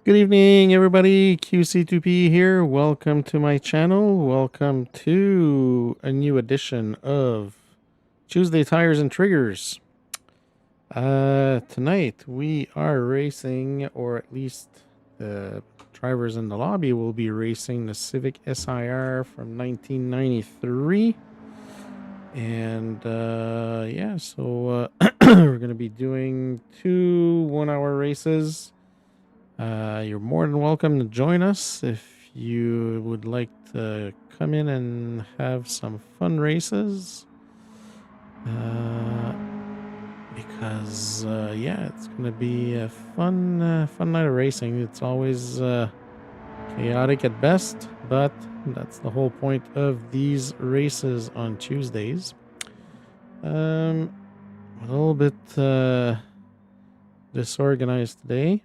Good evening, everybody. QC2P here. Welcome to my channel. Welcome to a new edition of Tuesday Tires and Triggers. Tonight we are racing, or at least the drivers in the lobby will be racing the Civic SiR from 1993. And yeah, so we're going to be doing two 1-hour races. You're more than welcome to join us if you would like to come in and have some fun races. Because yeah, it's gonna be a fun night of racing. It's always chaotic at best, but that's the whole point of these races on Tuesdays. A little bit disorganized today.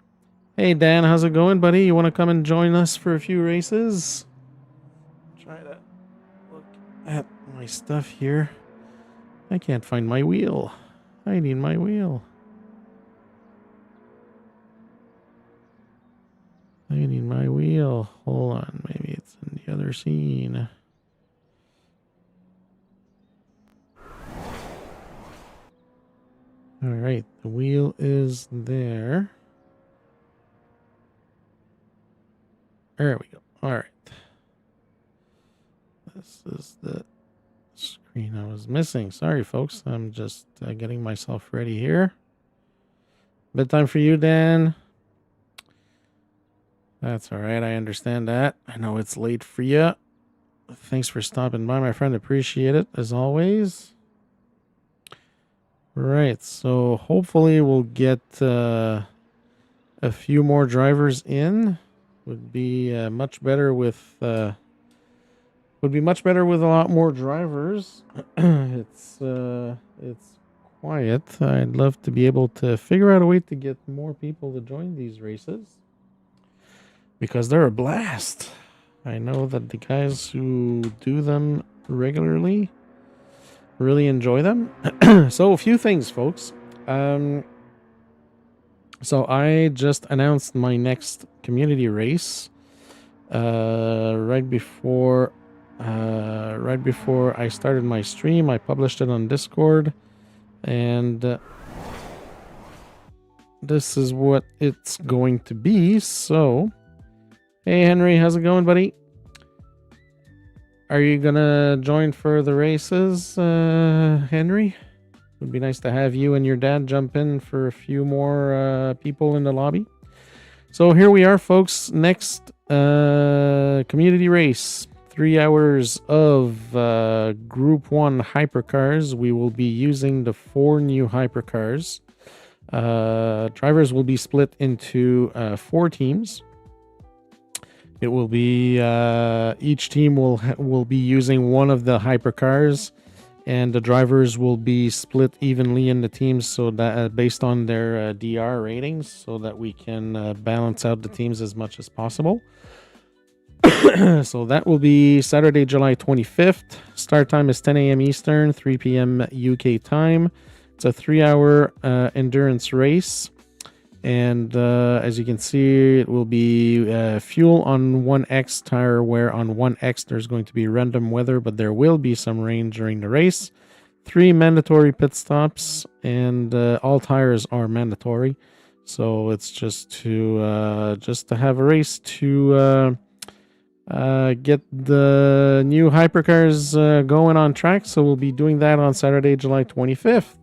Hey Dan, how's it going, buddy? You want to come and join us for a few races? Try to look at my stuff here. I can't find my wheel. I need my wheel. I need my wheel. Hold on, maybe it's in the other scene. All right, the wheel is there. There we go. All right. This is the screen I was missing. Sorry, folks. I'm just getting myself ready here. Bedtime for you, Dan. That's all right. I understand that. I know it's late for you. Thanks for stopping by, my friend. Appreciate it, as always. Right. So hopefully we'll get a few more drivers in. Would be much better with a lot more drivers. It's quiet. I'd love to be able to figure out a way to get more people to join these races because they're a blast. I know that the guys who do them regularly really enjoy them. So a few things, folks. So I just announced my next community race right before I started my stream. I published it on Discord, and this is what it's going to be. So, hey Henry, how's it going, buddy? Are you gonna join for the races, Henry? Would be nice to have you and your dad jump in for a few more people in the lobby. So here we are, folks. Next community race. 3 hours of Group 1 hypercars. We will be using the 4 new hypercars. Drivers will be split into 4 teams. It will be each team will be using one of the hypercars, and the drivers will be split evenly in the teams, so that based on their DR ratings, so that we can balance out the teams as much as possible. So that will be Saturday, July 25th. Start time is 10 a.m. Eastern, 3 p.m. UK time. It's a 3-hour endurance race. And as you can see, it will be fuel on 1X, tire wear on 1X. There's going to be random weather, but there will be some rain during the race. 3 mandatory pit stops, and all tires are mandatory. So it's just to have a race to get the new hypercars going on track. So we'll be doing that on Saturday, July 25th.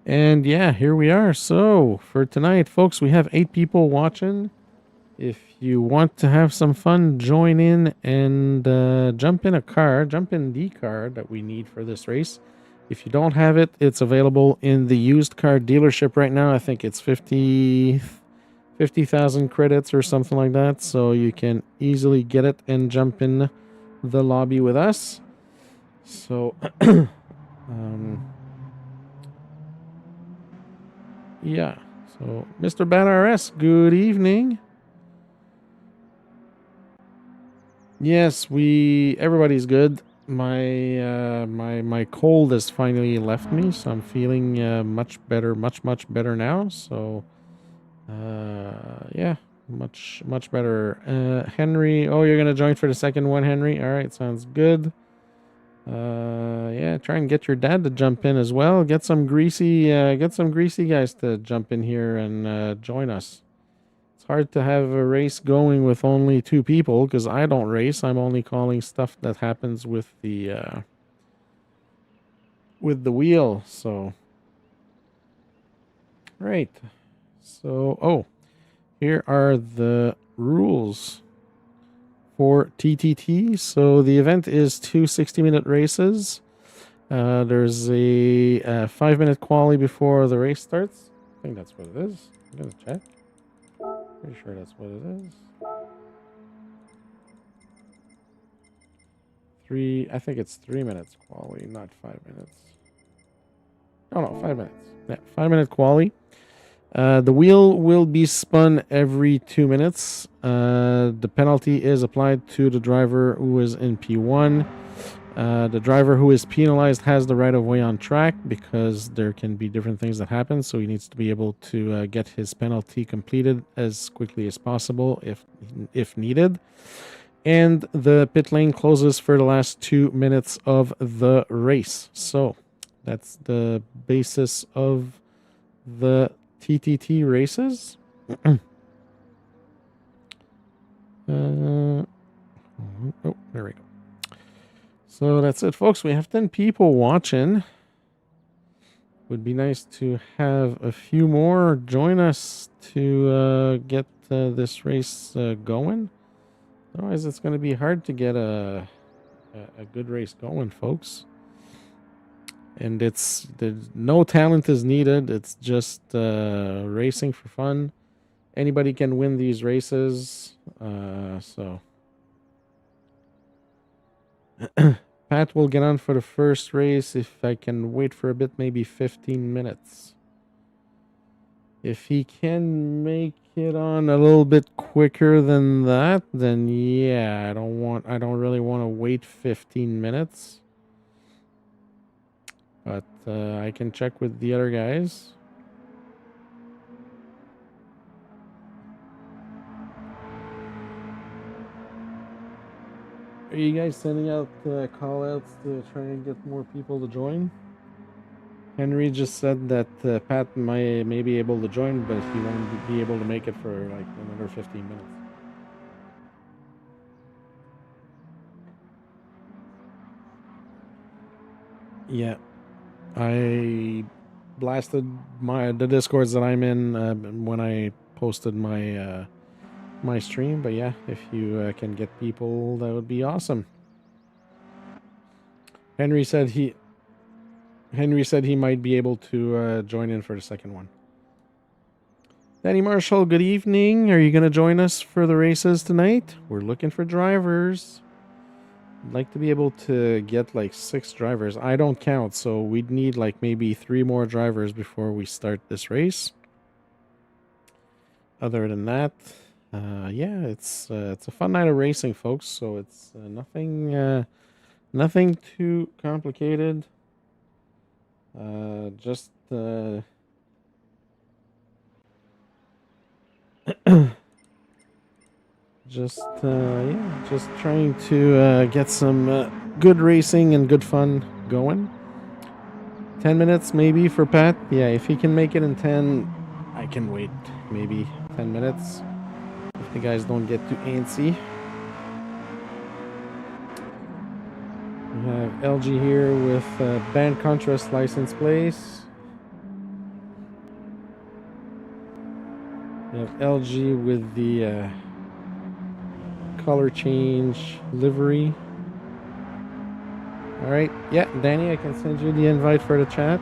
And yeah, here we are. So for tonight, folks, we have 8 people watching. If you want to have some fun, join in and jump in the car that we need for this race. If you don't have it, it's available in the used car dealership right now. I think it's 50,000 credits or something like that. So you can easily get it and jump in the lobby with us. So yeah, so Mr. Bat RS, good evening. Yes, everybody's good. My cold has finally left me, so I'm feeling much better now. So Yeah, much better. Henry, oh, you're gonna join for the second one, Henry. All right, sounds good. Yeah, try and get your dad to jump in as well. Get some greasy guys to jump in here and join us. It's hard to have a race going with only 2 people because I don't race. I'm only calling stuff that happens with the wheel. So, right. So, oh, here are the rules for TTT. So the event is 2 60-minute races. There's a 5-minute quali before the race starts. I think that's what it is. I'm gonna check. Pretty sure that's what it is. I think it's 3 minutes quali, not 5 minutes. Oh no, 5 minutes. Yeah, 5-minute quali. The wheel will be spun every 2 minutes. The penalty is applied to the driver who is in P1. The driver who is penalized has the right of way on track because there can be different things that happen. So he needs to be able to get his penalty completed as quickly as possible if needed. And the pit lane closes for the last 2 minutes of the race. So that's the basis of the TTT races. Oh, there we go. So that's it, folks. We have 10 people watching. Would be nice to have a few more join us to get this race going. Otherwise, it's going to be hard to get a good race going, folks. And no talent is needed. It's just racing for fun. Anybody can win these races. So Pat will get on for the first race if I can wait for a bit, maybe 15 minutes. If he can make it on a little bit quicker than that, then yeah, I don't really want to wait 15 minutes. But I can check with the other guys. Are you guys sending out call outs to try and get more people to join? Henry just said that Pat may be able to join, but he won't be able to make it for like another 15 minutes. Yeah, I blasted the Discords that I'm in when I posted my my stream. But yeah, if you can get people, that would be awesome. Henry said he might be able to join in for the second one. Danny Marshall, good evening. Are you going to join us for the races tonight? We're looking for drivers. I'd like to be able to get like 6 drivers. I don't count, so we'd need like maybe 3 more drivers before we start this race. Other than that, yeah, it's a fun night of racing, folks. So it's nothing too complicated. Just just trying to get some good racing and good fun going. 10 minutes maybe for Pat. Yeah, if he can make it in 10, I can wait maybe 10 minutes if the guys don't get too antsy. We have LG here with band contrast license plates. We have LG with the color change livery. All right, yeah, Danny, I can send you the invite for the chat.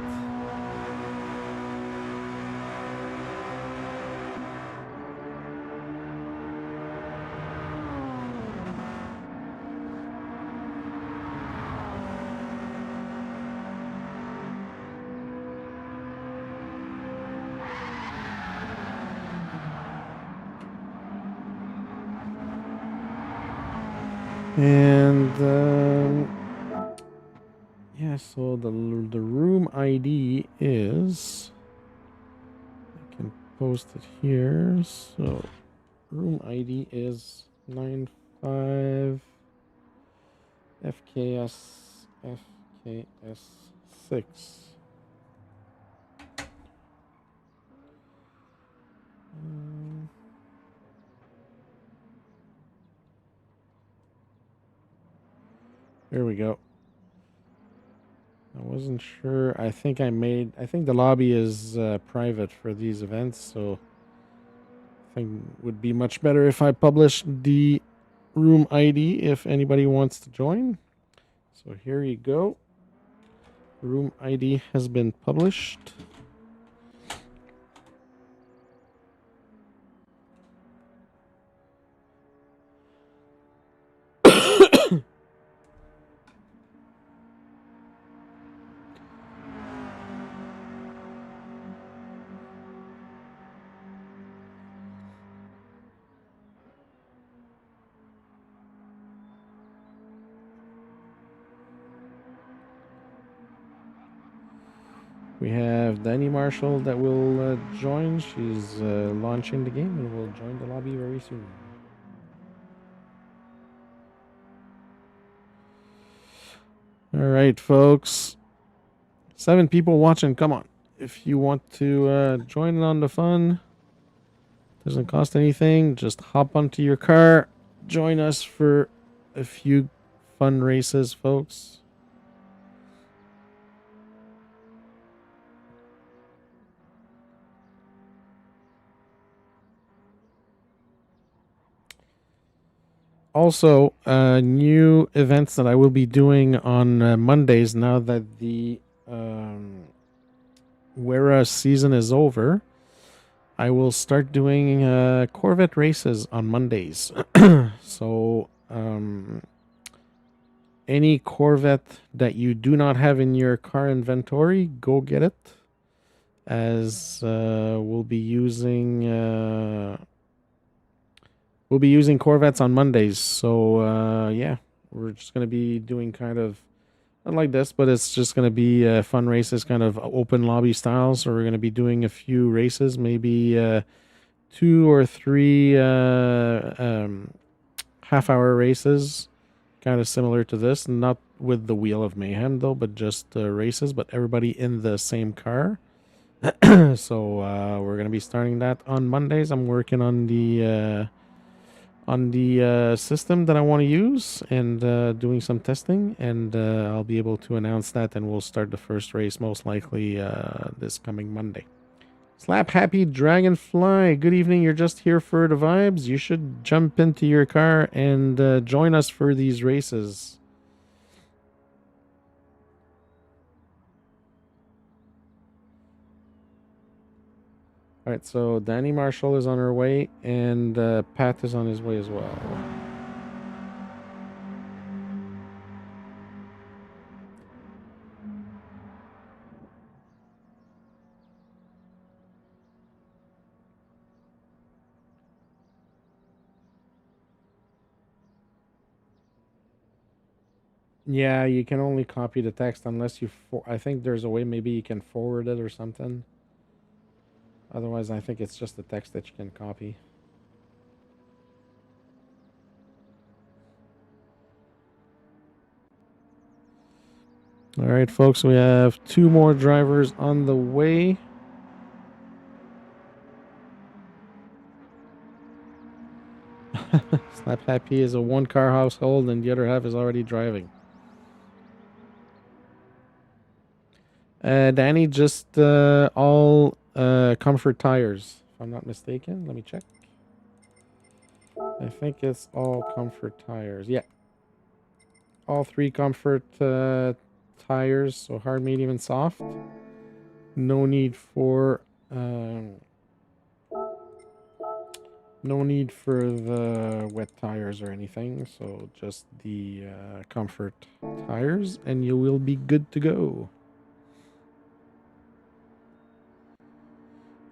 And yeah, so the room ID is, I can post it here. So room ID is 95 FKS 6. There we go. I wasn't sure. I think the lobby is private for these events, so I think it would be much better if I publish the room ID if anybody wants to join. So here you go. Room ID has been published. We have Danny Marshall that will join. She's launching the game and will join the lobby very soon. All right, folks. 7 people watching. Come on. If you want to join in on the fun, doesn't cost anything. Just hop onto your car. Join us for a few fun races, folks. Also, new events that I will be doing on Mondays now that the WERA season is over. I will start doing Corvette races on Mondays. So, any Corvette that you do not have in your car inventory, go get it. As we'll be using Corvettes on Mondays. So yeah, we're just gonna be doing kind of not like this, but it's just gonna be fun races, kind of open lobby style. So we're gonna be doing a few races, maybe 2 or 3 half-hour races, kind of similar to this. Not with the Wheel of Mayhem though, but just races, but everybody in the same car. So we're gonna be starting that on Mondays. I'm working on the system that I want to use and doing some testing, and I'll be able to announce that, and we'll start the first race most likely this coming Monday. Slap Happy Dragonfly, good evening. You're just here for the vibes. You should jump into your car and join us for these races. All right, so Danny Marshall is on her way, and Pat is on his way as well. Yeah, you can only copy the text unless you... I think there's a way maybe you can forward it or something. Otherwise, I think it's just the text that you can copy. All right, folks, we have 2 more drivers on the way. Slap Happy is a 1-car household, and the other half is already driving. Danny, just all comfort tires, if I'm not mistaken. Let me check. I think it's all comfort tires. Yeah. All 3 comfort tires, so hard, medium, and soft. No need for the wet tires or anything, so just the comfort tires, and you will be good to go.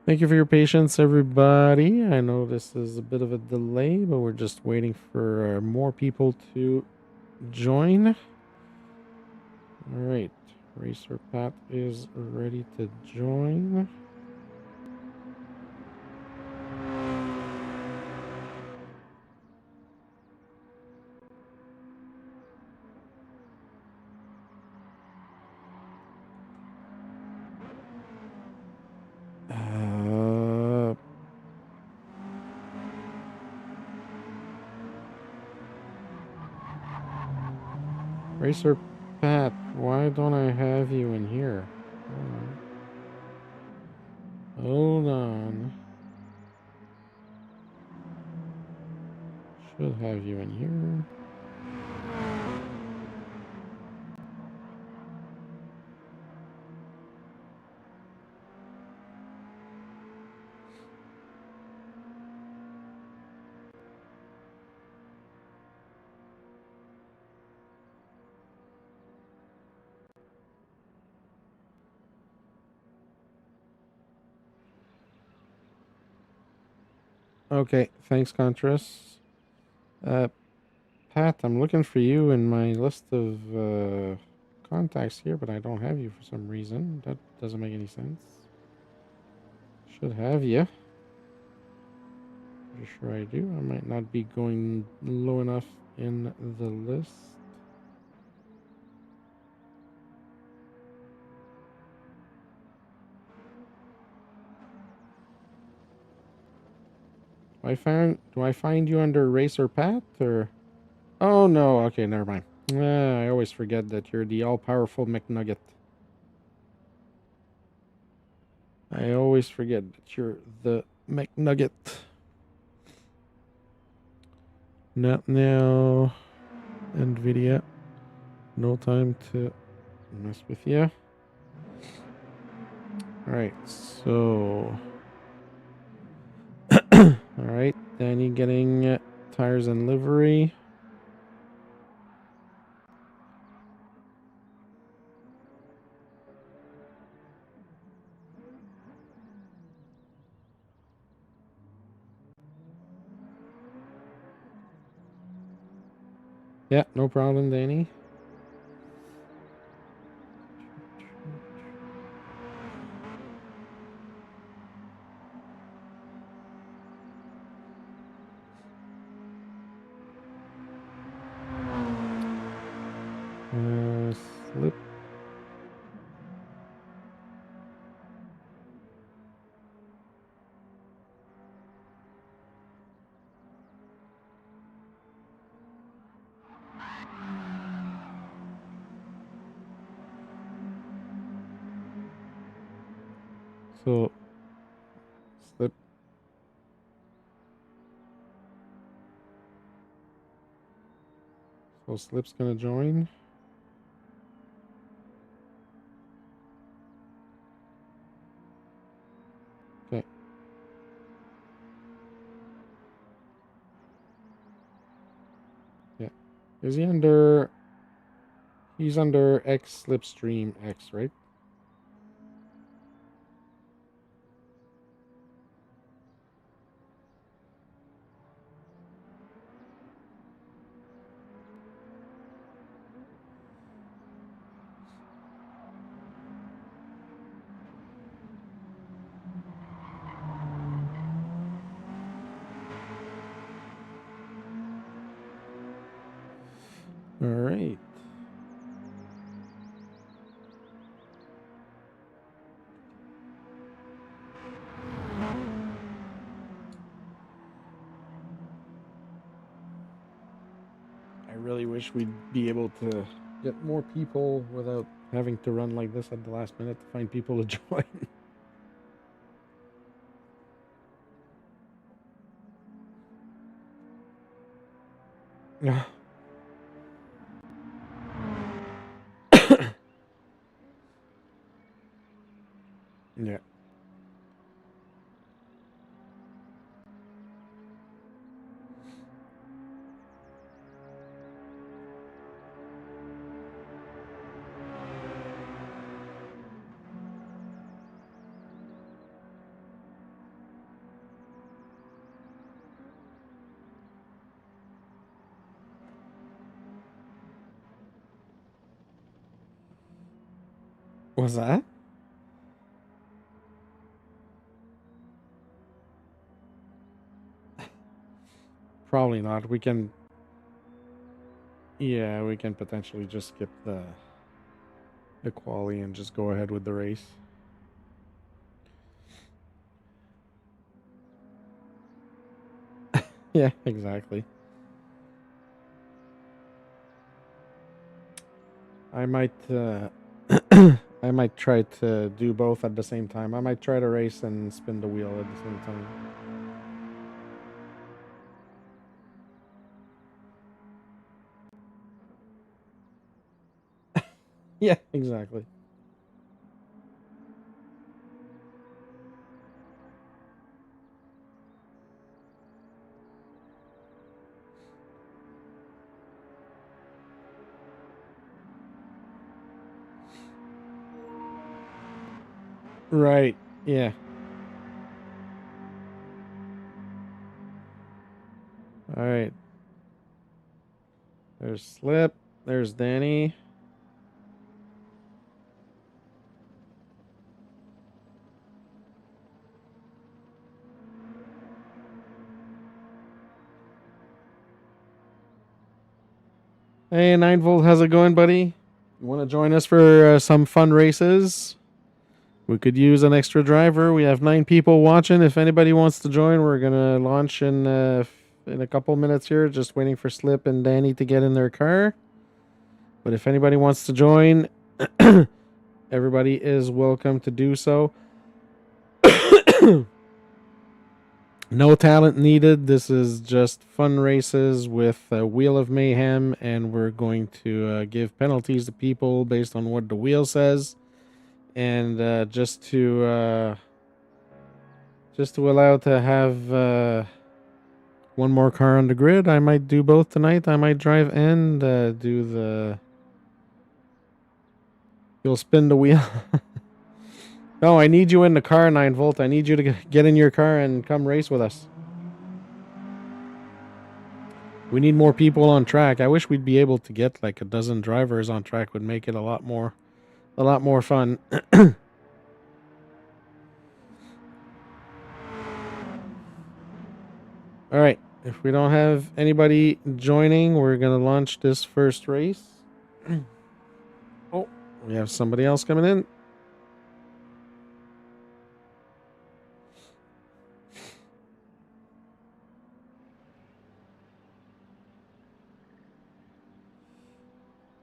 Thank you for your patience, everybody. I know this is a bit of a delay, but we're just waiting for more people to join. All right, Racer Pat is ready to join. Racer Pat, why don't I have you in here? Hold on. Should have you in here. Okay, thanks, Contras. Pat, I'm looking for you in my list of contacts here, but I don't have you for some reason. That doesn't make any sense. Should have you. Pretty sure I do. I might not be going low enough in the list. Do I find you under Racer Pat or? Oh no, okay, never mind. I always forget that you're the all-powerful McNugget. I always forget that you're the McNugget. Not now, NVIDIA. No time to mess with you. Alright, so... Alright, Danny getting tires and livery. Yeah, no problem, Danny. Slip. So, slip. So slip's gonna join. Okay. Yeah. Is he under... He's under X Slipstream X, right? All right. I really wish we'd be able to get more people without having to run like this at the last minute to find people to join. Yeah. Yeah. What's that? Probably not. We can... Yeah, we can potentially just skip the quali and just go ahead with the race. Yeah, exactly. I might I might try to do both at the same time. I might try to race and spin the wheel at the same time. Yeah, exactly. Right. Yeah. All right. There's Slip. There's Danny. Hey, 9 volt, how's it going, buddy? You want to join us for some fun races? We could use an extra driver. We have 9 people watching. If anybody wants to join, we're gonna launch in a couple minutes here. Just waiting for Slip and Danny to get in their car. But if anybody wants to join, everybody is welcome to do so. No talent needed. This is just fun races with a Wheel of Mayhem, and we're going to give penalties to people based on what the wheel says, and just to allow to have one more car on the grid. I might do both tonight. I might drive and do the. You'll spin the wheel. No, I need you in the car, 9volt. I need you to get in your car and come race with us. We need more people on track. I wish we'd be able to get like a dozen drivers on track. Would make it a lot more fun. All right. If we don't have anybody joining, we're gonna launch this first race. Oh, we have somebody else coming in.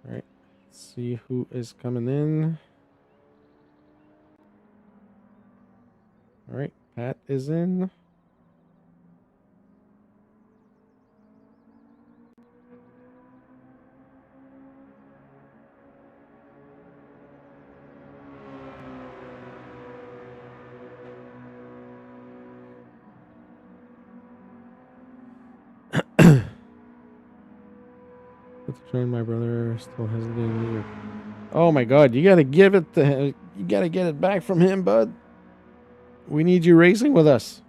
All right. Let's see who is coming in. All right. Pat is in. Let's join my brother. Still hesitating. Oh my God! You gotta give it. You gotta get it back from him, bud. We need you racing with us.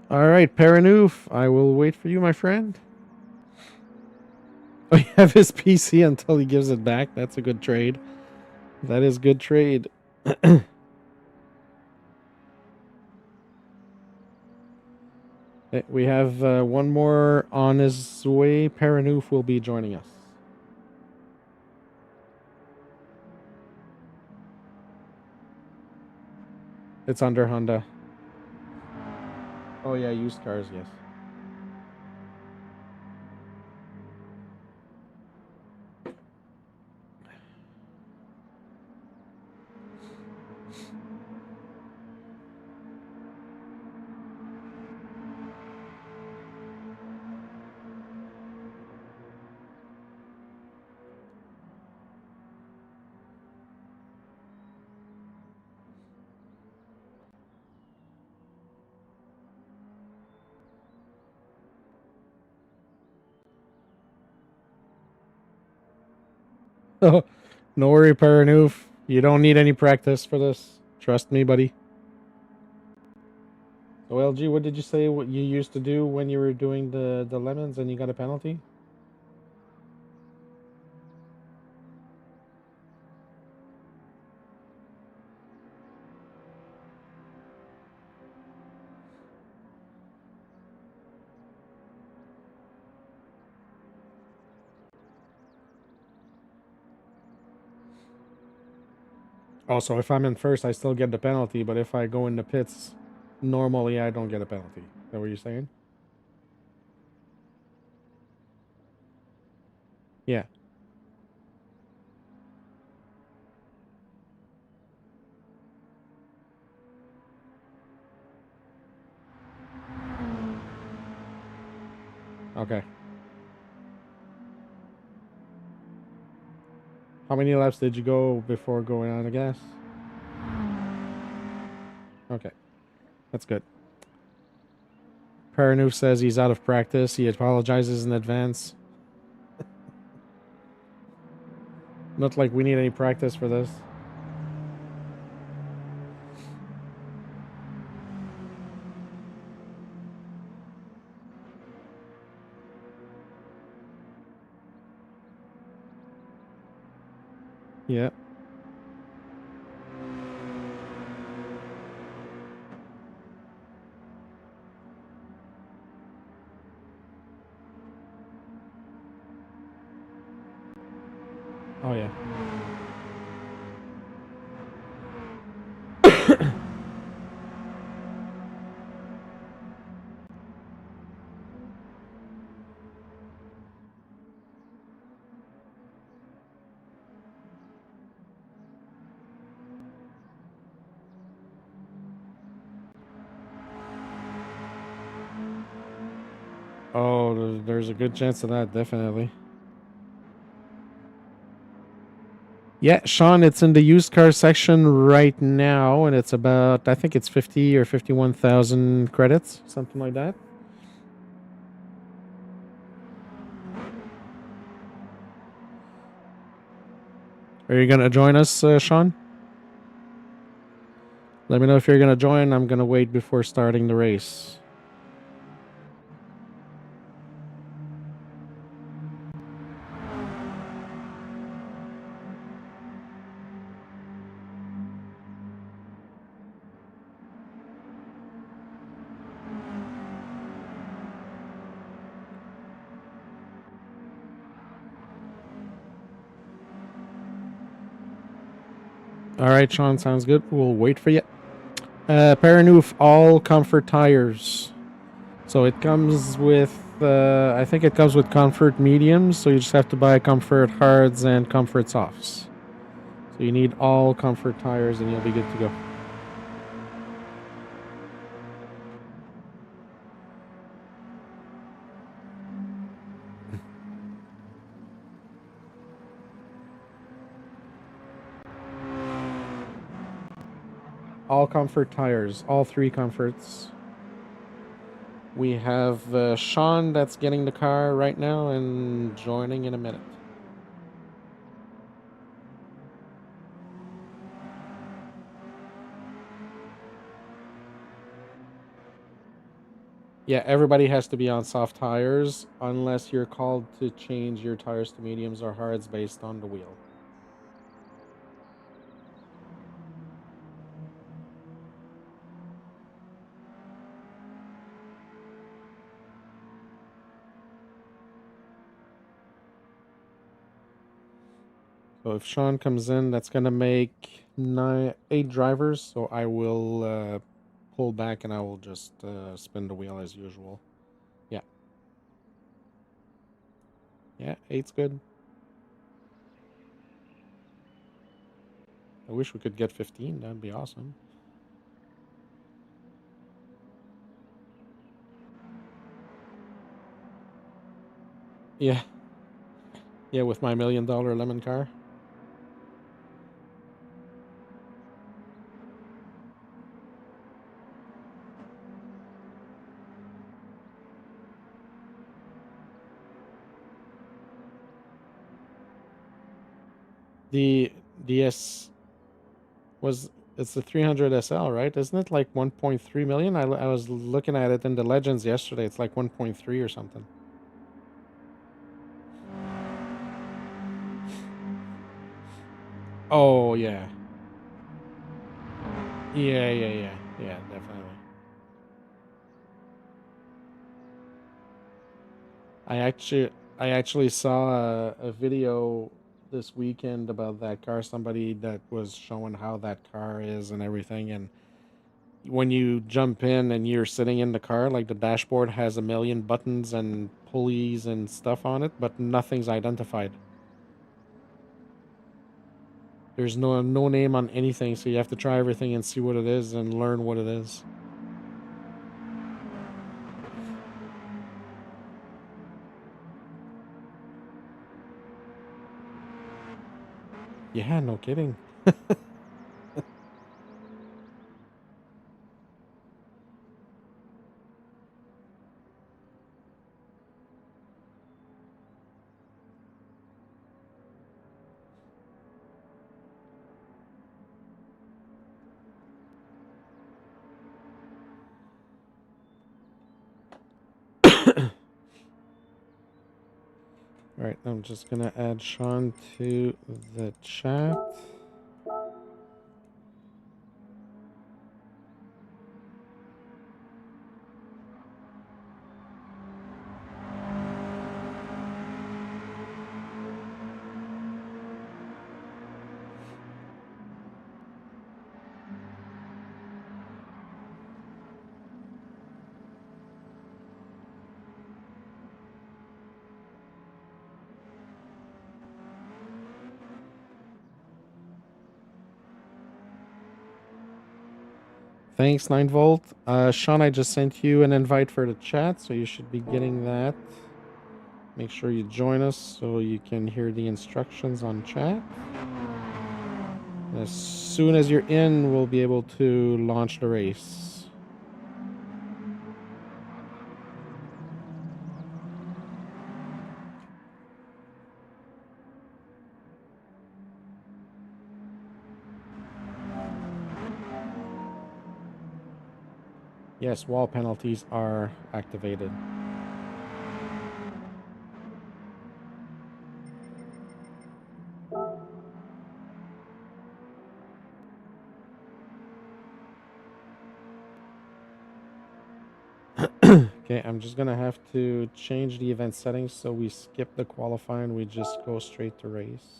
All right, Paranoof, I will wait for you, my friend. Oh, you have his PC until he gives it back. That's a good trade. That is good trade. We have one more on his way. Paranoof will be joining us. It's under Honda. Oh yeah, used cars, yes. Oh, no worry, Paranoof. You don't need any practice for this. Trust me, buddy. So, LG, what did you say what you used to do when you were doing the lemons and you got a penalty? Also, if I'm in first, I still get the penalty, but if I go in the pits, normally I don't get a penalty. Is that what you're saying? Yeah. Okay. How many laps did you go before going on the gas? Okay. That's good. Paranoof says he's out of practice. He apologizes in advance. Not like we need any practice for this. Yeah. Oh, yeah. Oh, there's a good chance of that, definitely. Yeah, Sean, it's in the used car section right now, and it's about, I think it's 50 or 51,000 credits, something like that. Are you going to join us, Sean? Let me know if you're going to join. I'm going to wait before starting the race. All right, Sean, sounds good. We'll wait for you. Paranoof all comfort tires. So it comes with, I think it comes with comfort mediums. So you just have to buy comfort hards and comfort softs. So you need all comfort tires and you'll be good to go. All comfort tires, all three comforts. We have Sean that's getting the car right now and joining in a minute. Yeah, everybody has to be on soft tires unless you're called to change your tires to mediums or hards based on the wheel. So if Sean comes in, that's going to make 8 drivers. So I will pull back and I will just spin the wheel as usual. Yeah. Yeah, 8's good. I wish we could get 15. That'd be awesome. Yeah. Yeah, with my $1 million lemon car. The DS it's the 300 SL, right? Isn't it like 1.3 million? I was looking at it in the Legends yesterday. It's like 1.3 or something. Oh, yeah. Yeah, definitely. I actually saw a video this weekend about that car. Somebody that was showing how that car is and everything. And when you jump in and you're sitting in the car, like the dashboard has a million buttons and pulleys and stuff on it, but nothing's identified. There's no name on anything, so you have to try everything and see what it is and learn what it is. Yeah, no kidding. All right, I'm just gonna add Sean to the chat. Thanks, 9 volt. Sean, I just sent you an invite for the chat, so you should be getting that. Make sure you join us so you can hear the instructions on chat. As soon as you're in, we'll be able to launch the race. Yes, wall penalties are activated. Okay, I'm just gonna have to change the event settings so we skip the qualifying, we just go straight to race.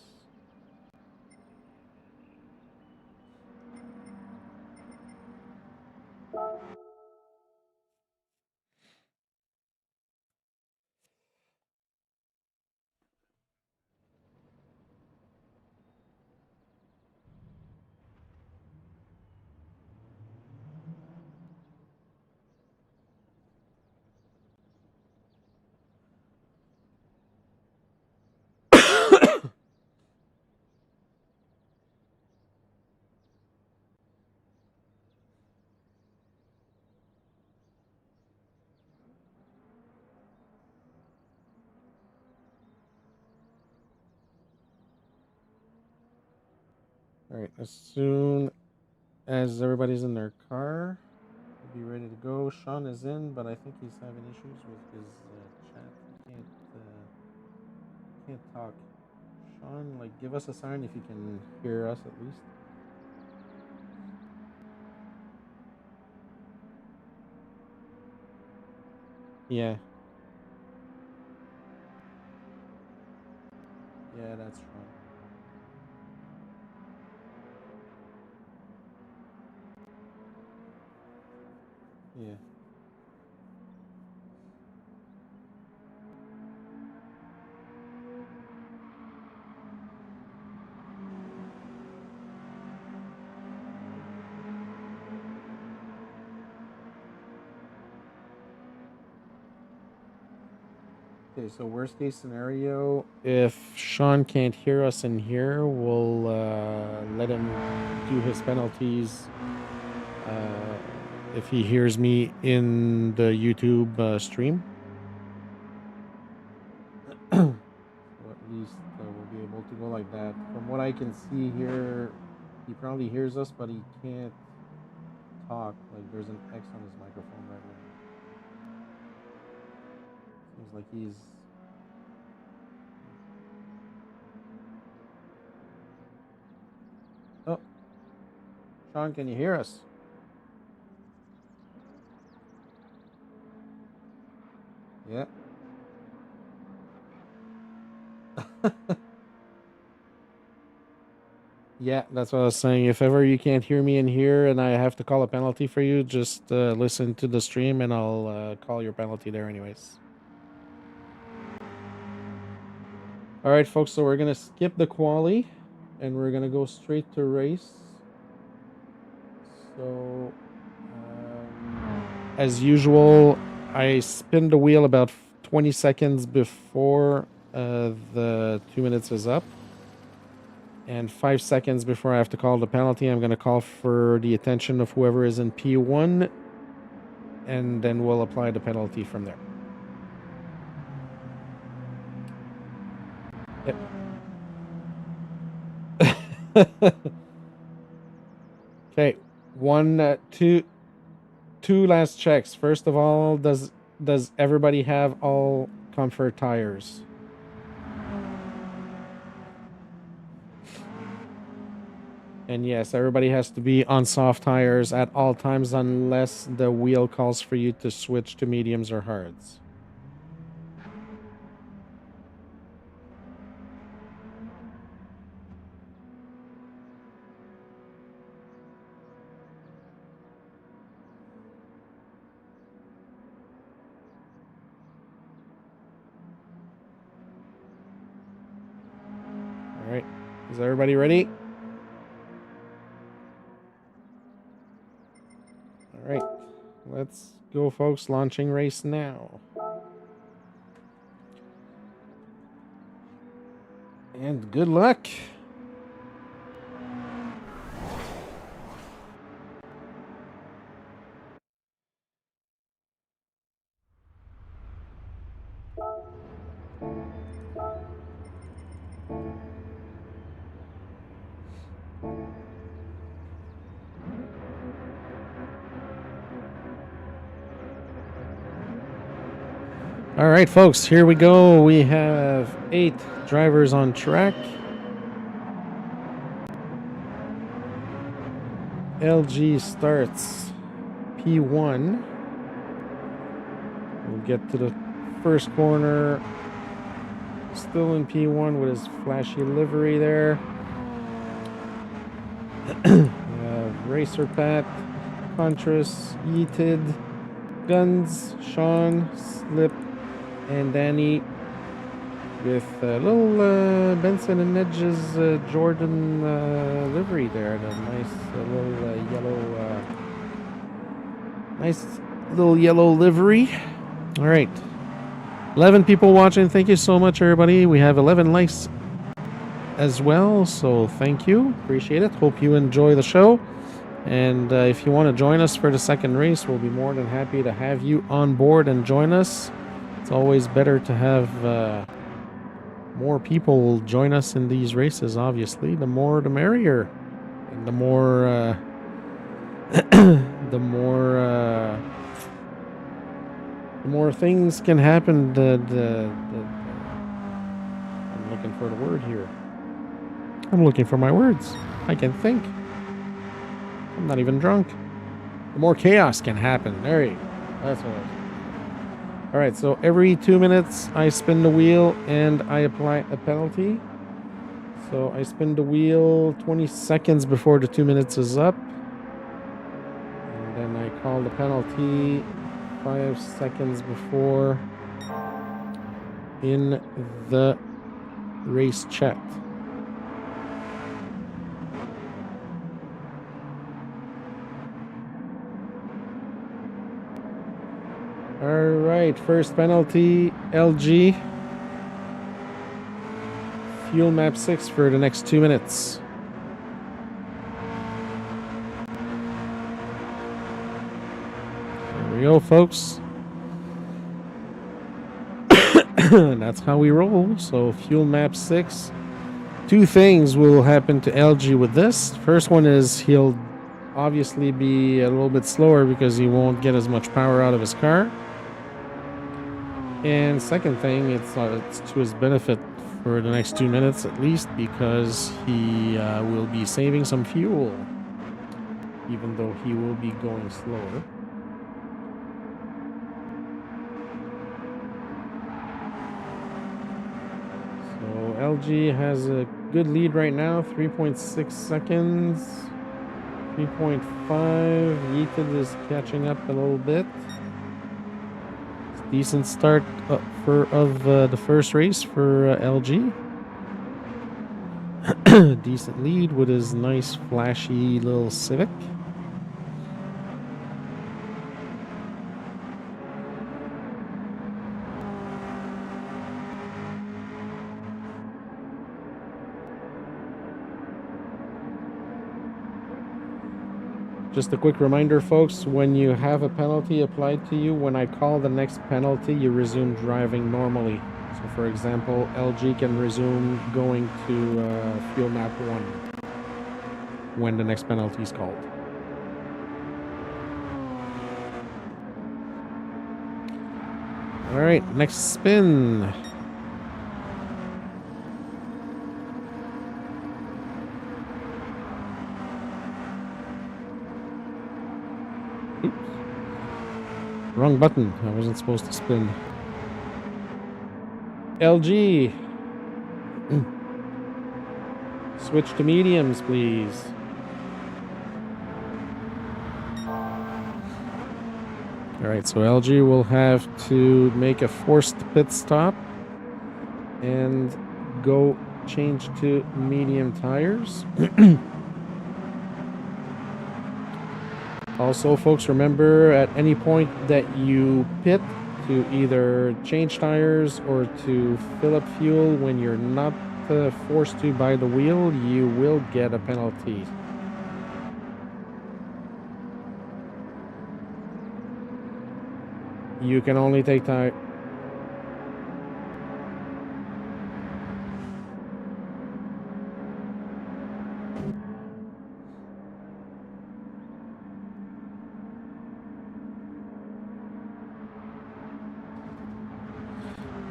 All right, as soon as everybody's in their car, we'll be ready to go. Sean is in, but I think he's having issues with his chat. He can't talk. Sean, like, give us a sign if you can hear us at least. Yeah. Yeah, that's Sean. Yeah. Okay, so worst case scenario, if Sean can't hear us in here, we'll let him do his penalties if he hears me in the YouTube stream. So at least we'll be able to go like that. From what I can see here, he probably hears us, but he can't talk. Like, there's an X on his microphone right now. Seems like he's... Oh, Sean, can you hear us? Yeah. Yeah, that's what I was saying. If ever you can't hear me in here and I have to call a penalty for you, just listen to the stream and I'll call your penalty there anyways. All right, folks, so we're going to skip the quali and we're going to go straight to race. So, as usual, I spin the wheel about 20 seconds before the 2 minutes is up. And 5 seconds before I have to call the penalty, I'm going to call for the attention of whoever is in P1. And then we'll apply the penalty from there. Yep. Okay, two last checks. First of all, does everybody have all comfort tires? And yes, everybody has to be on soft tires at all times unless the wheel calls for you to switch to mediums or hards. All right, is everybody ready? All right, let's go, folks. Launching race now. And good luck. All right, folks, here we go. We have 8 drivers on track. LG starts P1. We'll get to the first corner. Still in P1 with his flashy livery there. Racer Pat, Contras, Yeeted, Guns, Sean, Slip, and Danny with little Benson and Edge's Jordan livery there. The nice little yellow livery. All right, 11 people watching. Thank you so much, everybody. We have 11 likes as well, so thank you. Appreciate it. Hope you enjoy the show. And if you want to join us for the second race, we'll be more than happy to have you on board and join us. It's always better to have more people join us in these races, obviously. The more, the merrier. And the more... the more things can happen. I'm looking for the word here. I'm looking for my words. I can think. I'm not even drunk. The more chaos can happen. There you go. That's what I was. All right, so every 2 minutes I spin the wheel and I apply a penalty. So I spin the wheel 20 seconds before the 2 minutes is up. And then I call the penalty 5 seconds before in the race chat. All right, first penalty, LG. Fuel map 6 for the next 2 minutes. There we go, folks. That's how we roll. So fuel map 6. 2 things will happen to LG with this. First one is he'll obviously be a little bit slower because he won't get as much power out of his car. And second thing, it's to his benefit for the next 2 minutes at least, because he will be saving some fuel, even though he will be going slower. So LG has a good lead right now, 3.6 seconds. 3.5. Yeeted is catching up a little bit. It's a decent start of the first race for LG. Decent lead with his nice flashy little Civic. Just a quick reminder, folks, when you have a penalty applied to you, when I call the next penalty, you resume driving normally. So, for example, LG can resume going to fuel map 1 when the next penalty is called. All right, next spin. Wrong button. I wasn't supposed to spin. LG. Switch to mediums, please. Alright, so LG will have to make a forced pit stop and go change to medium tires. Also, folks, remember at any point that you pit to either change tires or to fill up fuel when you're not forced to by the wheel, you will get a penalty. You can only take tire.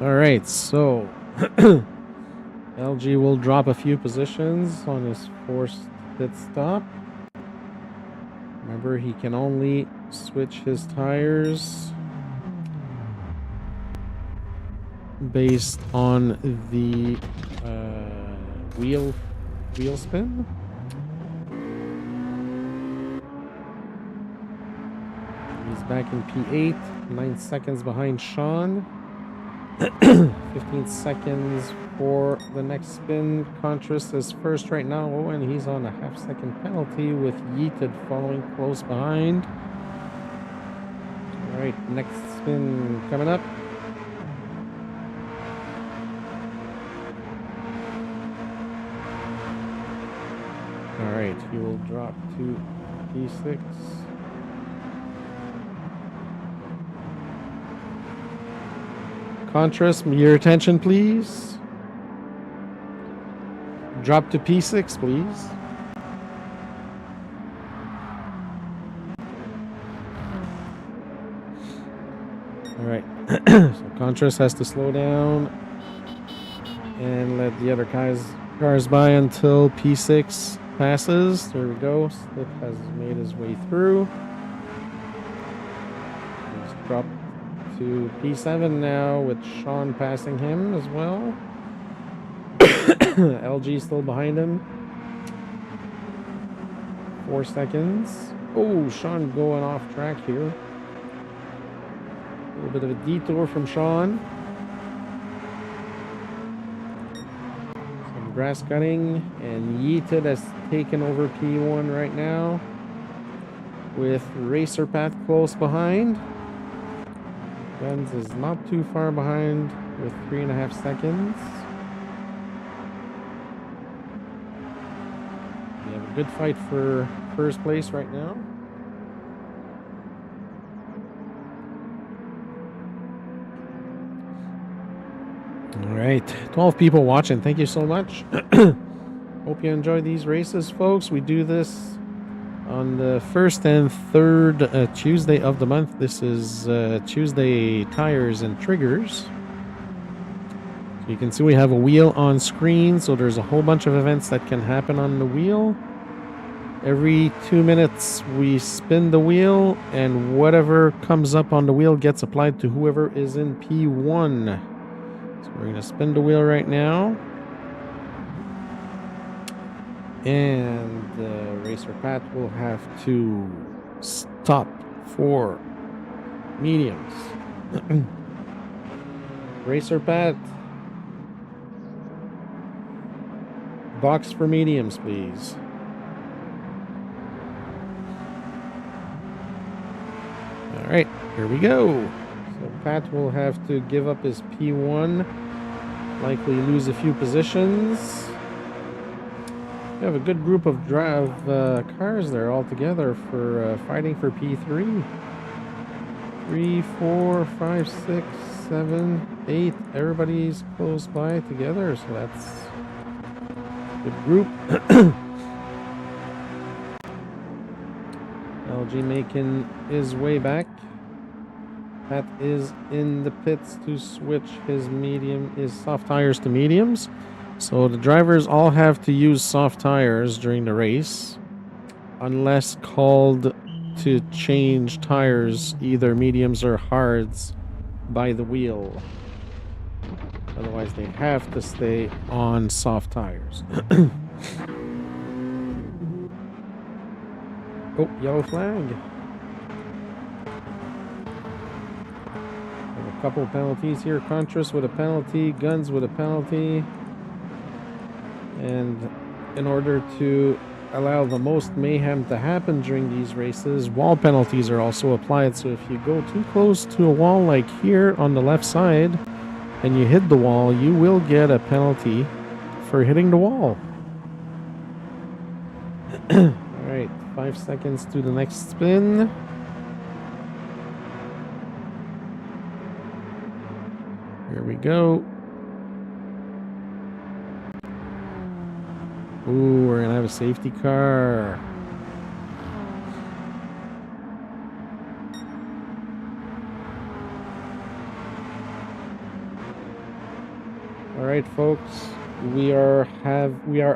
All right, so LG will drop a few positions on his forced pit stop. Remember, he can only switch his tires based on the wheel spin. He's back in P8, 9 seconds behind Sean. 15 seconds for the next spin. Contrast is first right now. Oh, and he's on a half-second penalty with Yeeted following close behind. All right, next spin coming up. All right, he will drop to P6. Contrast, your attention, please. Drop to P6, please. All right. So Contrast has to slow down and let the other cars by until P6 passes. There we go. Slip has made his way through. He's dropped to P7 now with Sean passing him as well. LG still behind him. 4 seconds. Oh, Sean going off track here. A little bit of a detour from Sean. Some grass cutting, and Yeeted has taken over P1 right now with Racer Path close behind. Benz is not too far behind with 3.5 seconds. We have a good fight for first place right now. All right, 12 people watching. Thank you so much. Hope you enjoy these races, folks. We do this on the first and third Tuesday of the month. This is Tuesday tires and triggers. So you can see we have a wheel on screen, so there's a whole bunch of events that can happen on the wheel. Every 2 minutes we spin the wheel, and whatever comes up on the wheel gets applied to whoever is in P1. So we're going to spin the wheel right now. And Racer Pat will have to stop for mediums. Racer Pat, box for mediums, please. All right, here we go. So Pat will have to give up his P1, likely lose a few positions. We have a good group of cars there all together for fighting for P3. 3, 4, 5, 6, 7, 8. Everybody's close by together, so that's a good group. LG making his way back. Pat is in the pits to switch his soft tires to mediums. So the drivers all have to use soft tires during the race, unless called to change tires, either mediums or hards, by the wheel. Otherwise, they have to stay on soft tires. Oh, yellow flag. Have a couple penalties here. Contras with a penalty, Guns with a penalty. And in order to allow the most mayhem to happen during these races, wall penalties are also applied. So if you go too close to a wall like here on the left side and you hit the wall, you will get a penalty for hitting the wall. Alright, 5 seconds to the next spin. Here we go. Ooh, we're gonna have a safety car. All right, folks, we are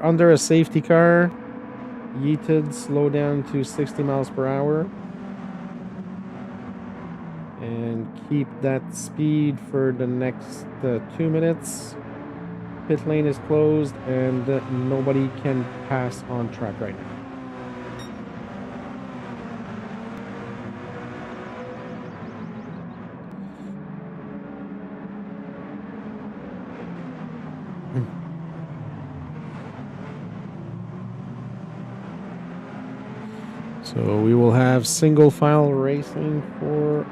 under a safety car. Yeeted, slow down to 60 miles per hour, and keep that speed for the next 2 minutes. Pit lane is closed and nobody can pass on track right now. So we will have single file racing for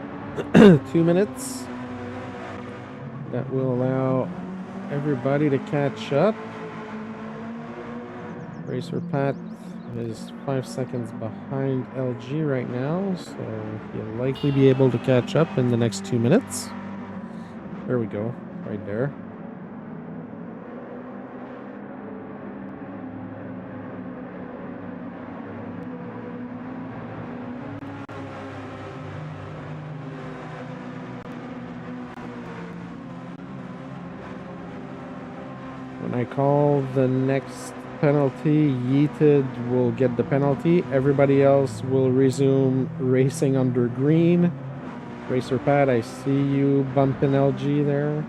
2 minutes. That will allow everybody to catch up. Racer Pat is 5 seconds behind LG right now, so he'll likely be able to catch up in the next 2 minutes. There we go, right there. When I call the next penalty, Yeeted will get the penalty. Everybody else will resume racing under green. Racer Pat, I see you bumping LG there.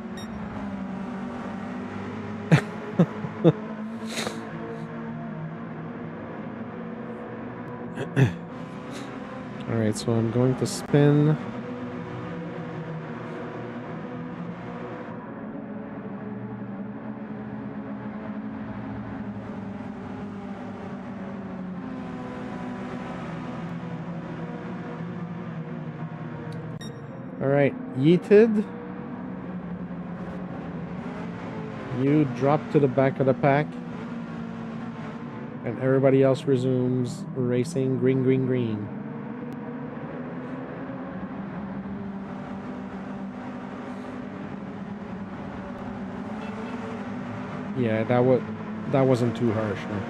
Alright, so I'm going to spin. Alright, Yeeted. You drop to the back of the pack. And everybody else resumes racing green, green, green. Yeah, that wasn't too harsh. No?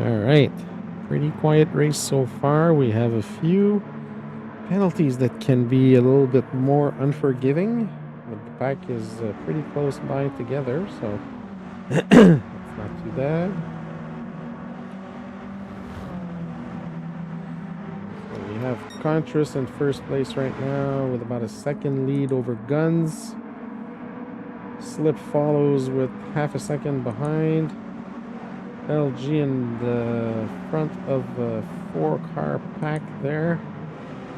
Alright, pretty quiet race so far. We have a few penalties that can be a little bit more unforgiving, but the pack is pretty close by together, so it's not too bad. So we have Contras in first place right now with about a second lead over Guns. Slip follows with half a second behind. LG in the front of a 4-car pack there.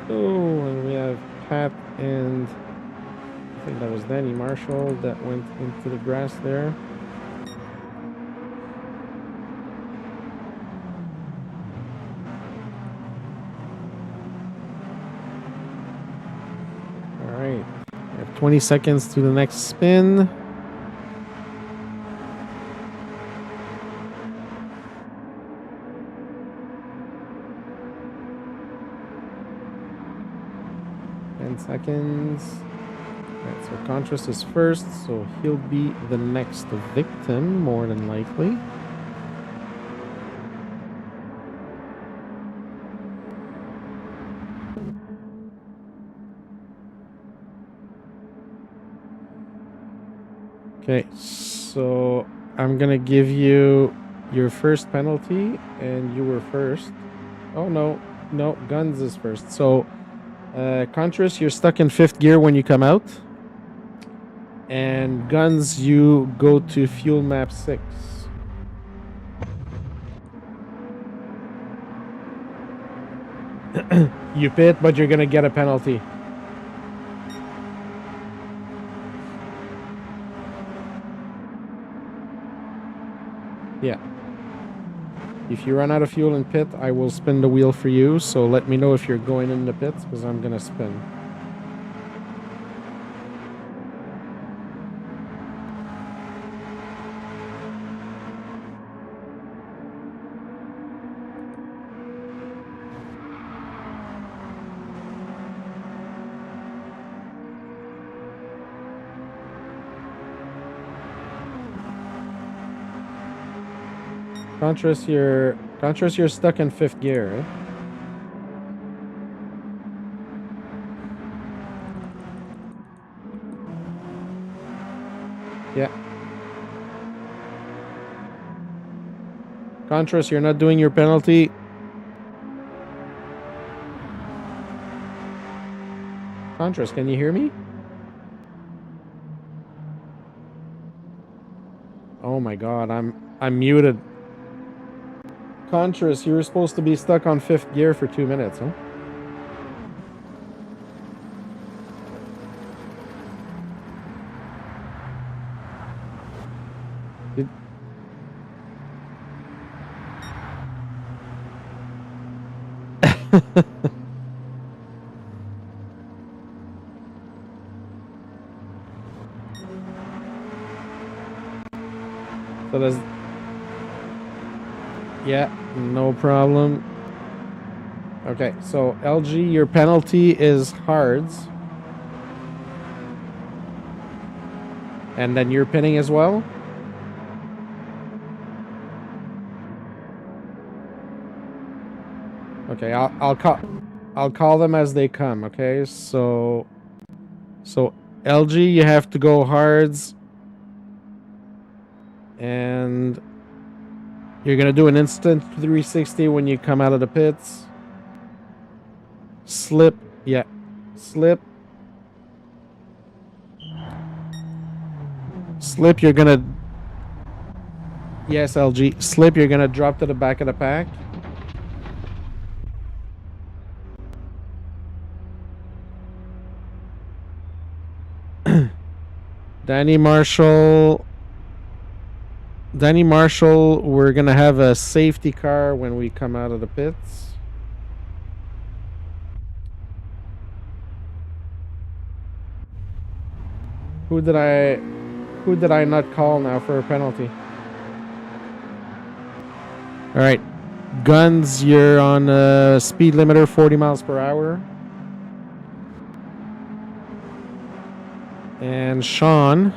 Oh, and we have Pat and I think that was Danny Marshall that went into the grass there. All right, we have 20 seconds to the next spin. Seconds. Right, so Contras is first, so he'll be the next victim, more than likely. Okay, so I'm gonna give you your first penalty, and you were first. Oh no, Guns is first. So Contras, you're stuck in 5th gear when you come out. And Guns, you go to fuel map 6. You pit, but you're going to get a penalty. Yeah. If you run out of fuel in pit, I will spin the wheel for you. So let me know if you're going in the pits, because I'm going to spin. Contras, you're stuck in 5th gear, right? Yeah. Contras, you're not doing your penalty. Contras, can you hear me? Oh my god, I'm muted. Contras, you were supposed to be stuck on 5th gear for 2 minutes, huh? So there's... Yeah, no problem. Okay, so LG, your penalty is hards. And then you're pinning as well? Okay, I'll call them as they come, okay? So LG, you have to go hards. And you're going to do an instant 360 when you come out of the pits. Slip. Yeah. Slip. Slip, you're going to... Yes, LG. Slip, you're going to drop to the back of the pack. Danny Marshall, we're going to have a safety car when we come out of the pits. Who did I not call now for a penalty? All right. Guns, you're on a speed limiter 40 miles per hour. And Sean,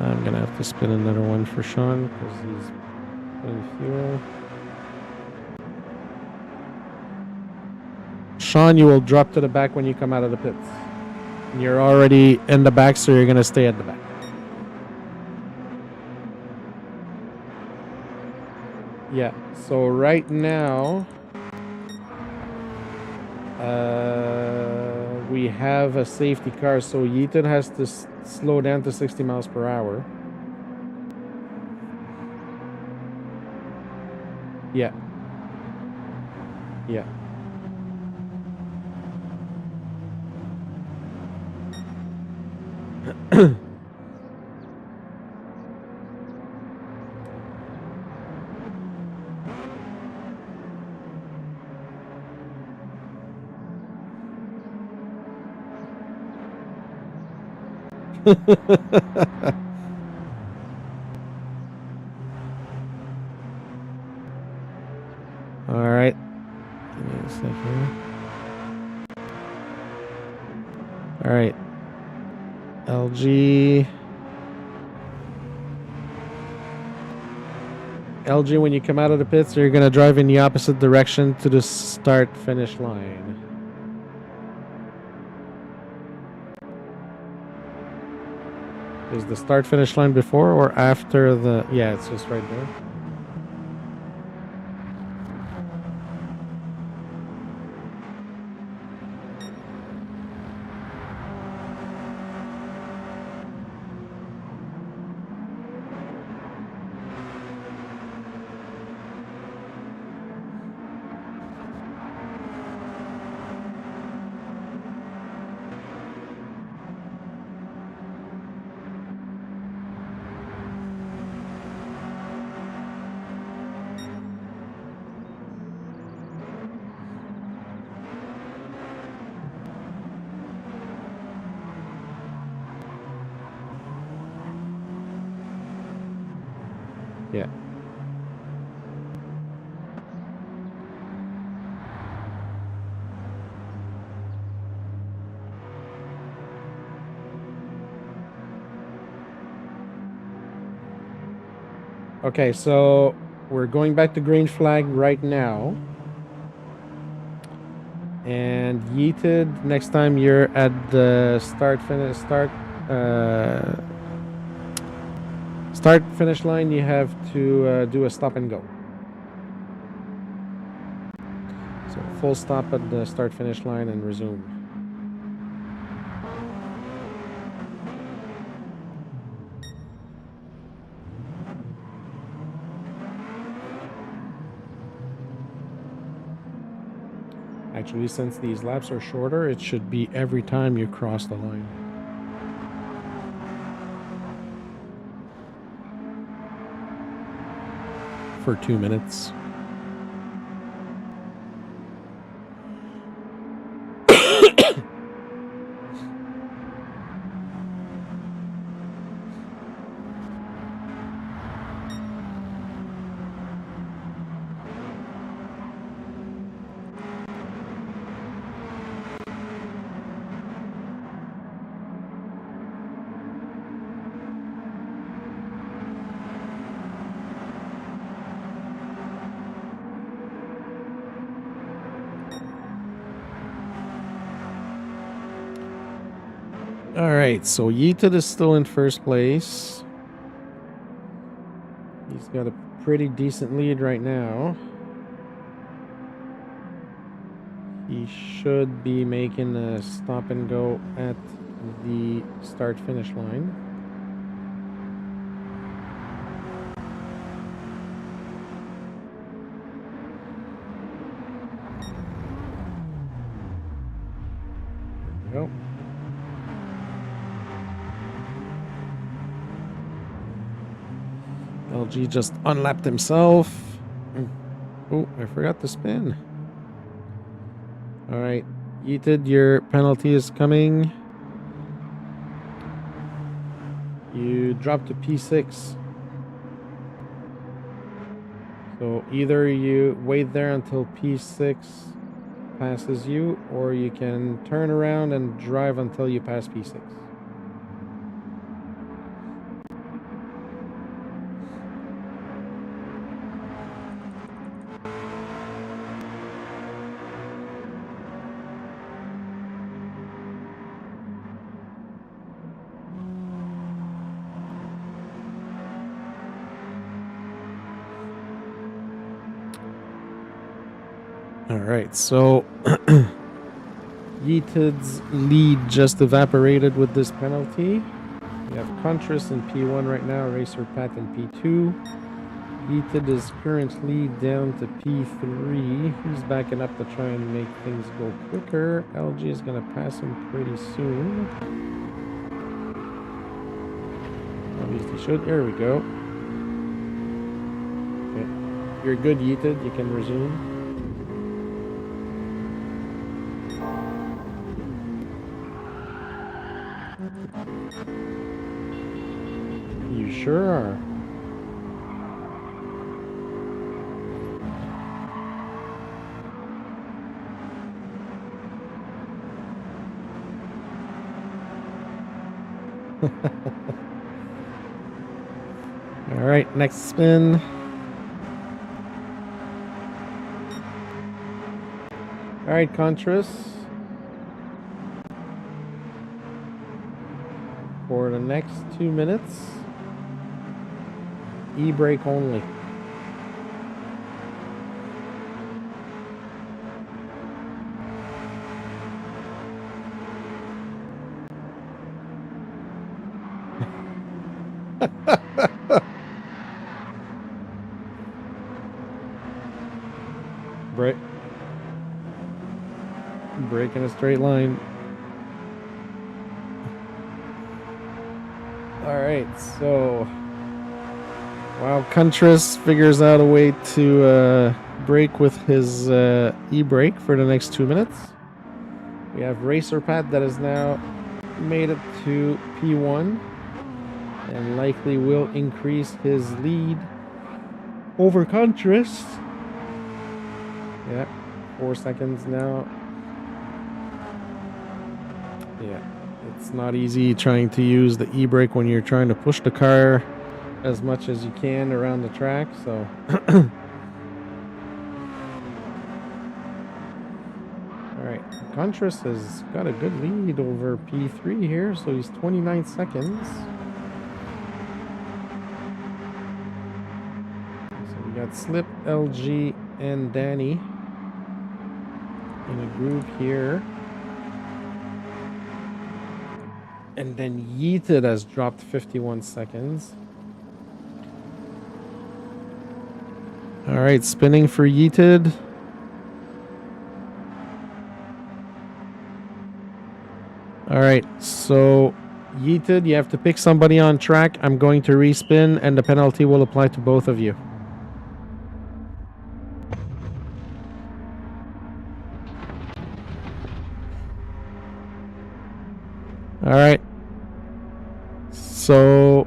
I'm gonna have to spin another one for Sean because he's putting fuel. Sean, you will drop to the back when you come out of the pits. You're already in the back, so you're gonna stay at the back. Yeah, so right now, we have a safety car, so Yeaton has to slow down to 60 miles per hour. Yeah. Yeah. All right. Give me a second. All right. LG. LG, when you come out of the pits, you're going to drive in the opposite direction to the start-finish line. Is the start-finish line before or after the... Yeah, it's just right there. Yeah. Okay, so we're going back to green flag right now. And Yeeted, next time you're at the start finish line, you have to do a stop and go. So full stop at the start finish line and resume. Actually, since these laps are shorter, it should be every time you cross the line. For 2 minutes. All right, so Yeeted is still in first place. He's got a pretty decent lead right now. He should be making a stop and go at the start finish line. There we go. LG just unlapped himself. Oh, I forgot to spin. All right, Yeeted, your penalty is coming. You dropped to P6. So either you wait there until P6 passes you, or you can turn around and drive until you pass P6. All right, so Yeeted's lead just evaporated with this penalty. We have Contras in P1 right now, Racer Pat in P2. Yeeted is currently down to P3. He's backing up to try and make things go quicker. LG is going to pass him pretty soon. Obviously should. There we go. Okay. You're good, Yeeted. You can resume. You sure are. All right, next spin. All right, Contras. For the next 2 minutes, e-brake only. Brake in a straight line. Alright, so while Contras figures out a way to brake with his e-brake for the next 2 minutes, we have Racer Pat that has now made it to P1 and likely will increase his lead over Contras. Yeah, 4 seconds now. Yeah, it's not easy trying to use the e-brake when you're trying to push the car as much as you can around the track, so alright, Contras has got a good lead over P3 here, so he's 29 seconds. So we got Slip, LG, and Danny in a group here. And then Yeeted has dropped 51 seconds. All right, spinning for Yeeted. All right, so Yeeted, you have to pick somebody on track. I'm going to respin, and the penalty will apply to both of you. All right. So,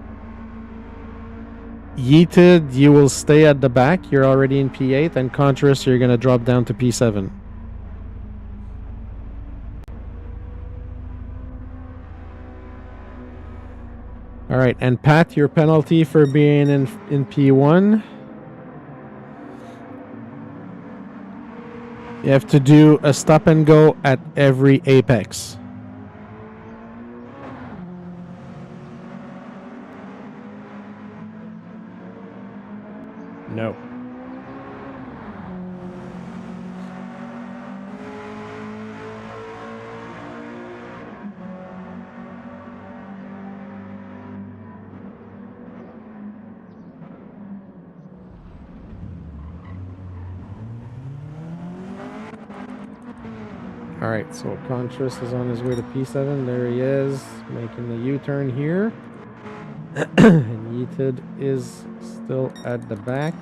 Yeeted, you will stay at the back. You're already in P8. And Contras, you're going to drop down to P7. All right. And Pat, your penalty for being in P1. You have to do a stop and go at every apex. No. All right, so Contras is on his way to P7. There he is, making the U-turn here. And Yeeted is still at the back.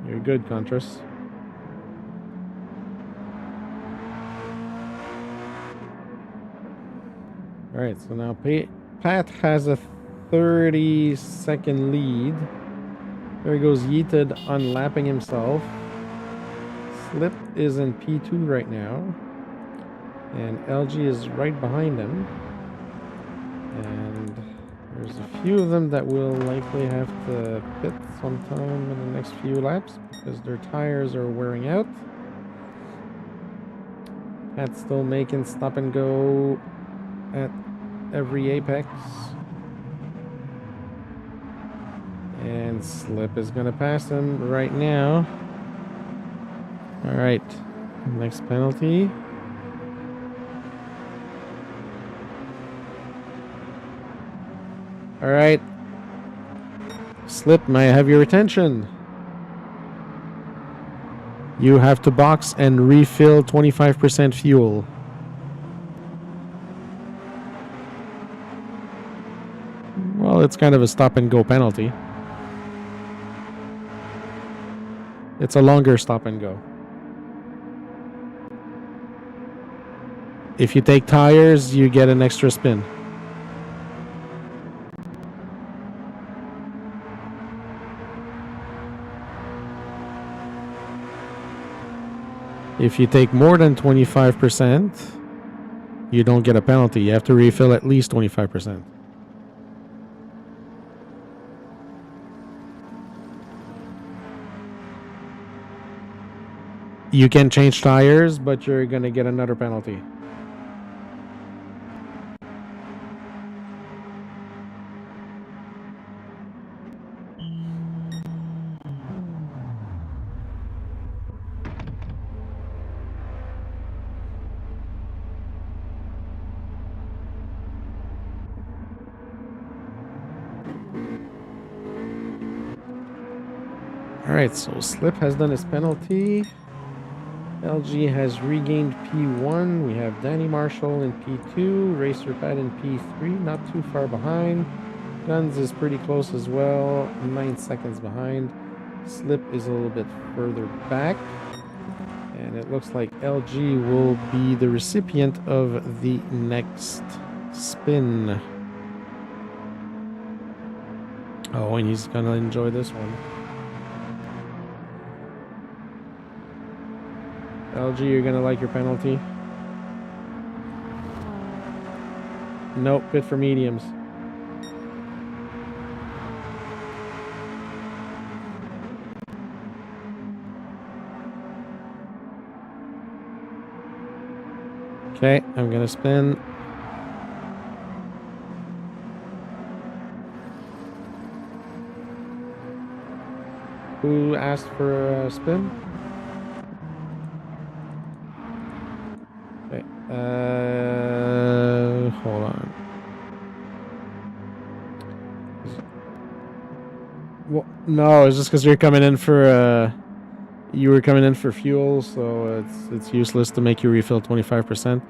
You're good, Contras. All right, so now Pat has a 30-second lead. There he goes, Yeeted unlapping himself. Slip is in P2 right now. And LG is right behind him. And there's a few of them that will likely have to pit sometime in the next few laps because their tires are wearing out. Pat's still making stop and go at every apex. And Slip is going to pass him right now. All right. Next penalty. All right. Slip, may I have your attention? You have to box and refill 25% fuel. Well, it's kind of a stop and go penalty. It's a longer stop and go. If you take tires, you get an extra spin. If you take more than 25%, you don't get a penalty. You have to refill at least 25%. You can change tires, but you're going to get another penalty. Alright, so Slip has done his penalty. LG has regained P1. We have Danny Marshall in P2. Racer Pat in P3. Not too far behind. Guns is pretty close as well. 9 seconds behind. Slip is a little bit further back. And it looks like LG will be the recipient of the next spin. Oh, and he's gonna enjoy this one. LG, you're gonna like your penalty. Nope, good for mediums. Okay, I'm gonna spin. Who asked for a spin? Okay, hold on. Well, no, it's just because you're coming in for you were coming in for fuel, so it's useless to make you refill 25%.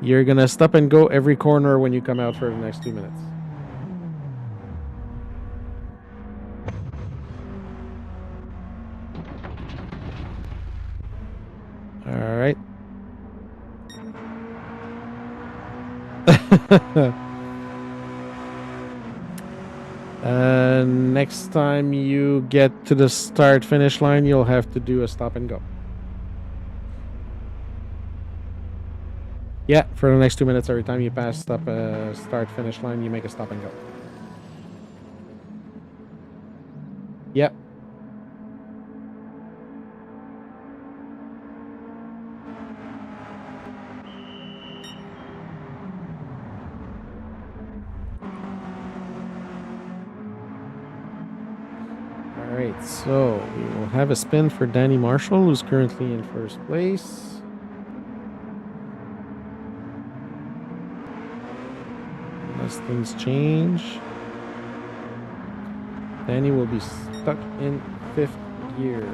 You're gonna stop and go every corner when you come out for the next 2 minutes. All right. Next time you get to the start finish line, you'll have to do a stop and go. Yeah, for the next 2 minutes, every time you pass start finish line, you make a stop and go. Yep. Alright, so we will have a spin for Danny Marshall, who's currently in first place. Unless things change. Danny will be stuck in 5th gear.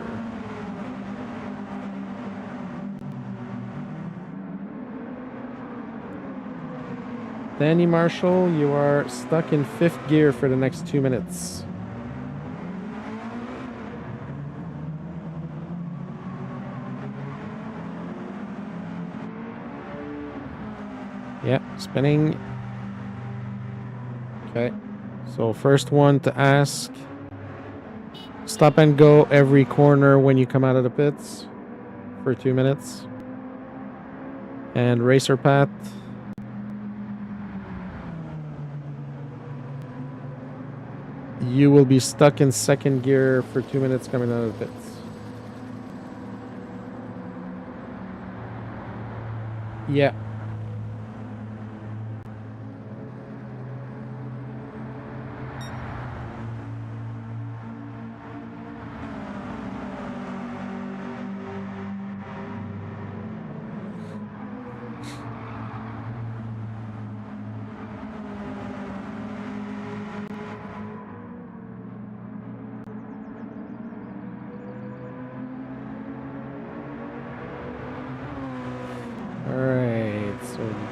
Danny Marshall, you are stuck in 5th gear for the next 2 minutes. Yeah, spinning. Okay, so first one to ask. Stop and go every corner when you come out of the pits for 2 minutes. And Racer Pat. You will be stuck in 2nd gear for 2 minutes coming out of the pits. Yeah.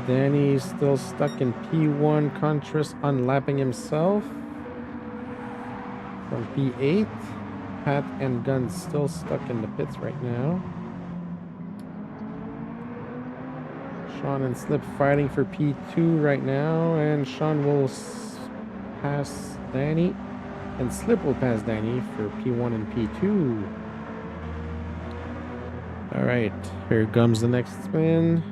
Danny's still stuck in P1 contrast, unlapping himself from P8. Pat and Gunn still stuck in the pits right now. Sean and Slip fighting for P2 right now, and Sean will pass Danny, and Slip will pass Danny for P1 and P2. All right, here comes the next spin.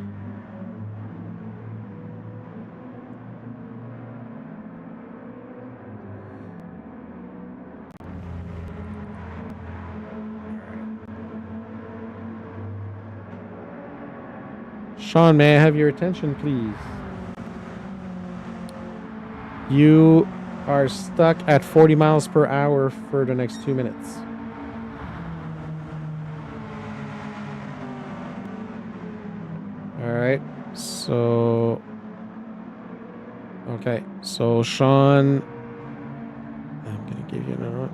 Sean, may I have your attention, please? You are stuck at 40 miles per hour for the next 2 minutes. All right, so... Okay, so Sean... I'm gonna give you another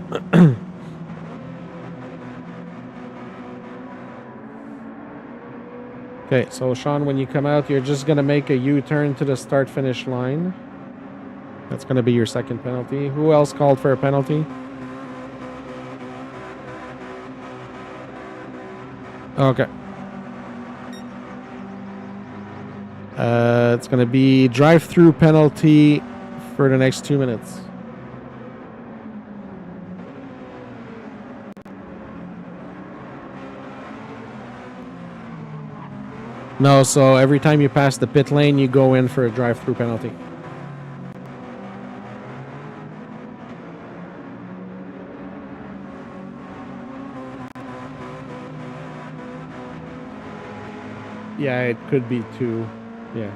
one. Okay, so Sean, when you come out, you're just going to make a U-turn to the start-finish line. That's going to be your second penalty. Who else called for a penalty? Okay. It's going to be drive-through penalty for the next 2 minutes. No, so every time you pass the pit lane, you go in for a drive-through penalty. Yeah, it could be 2. Yeah.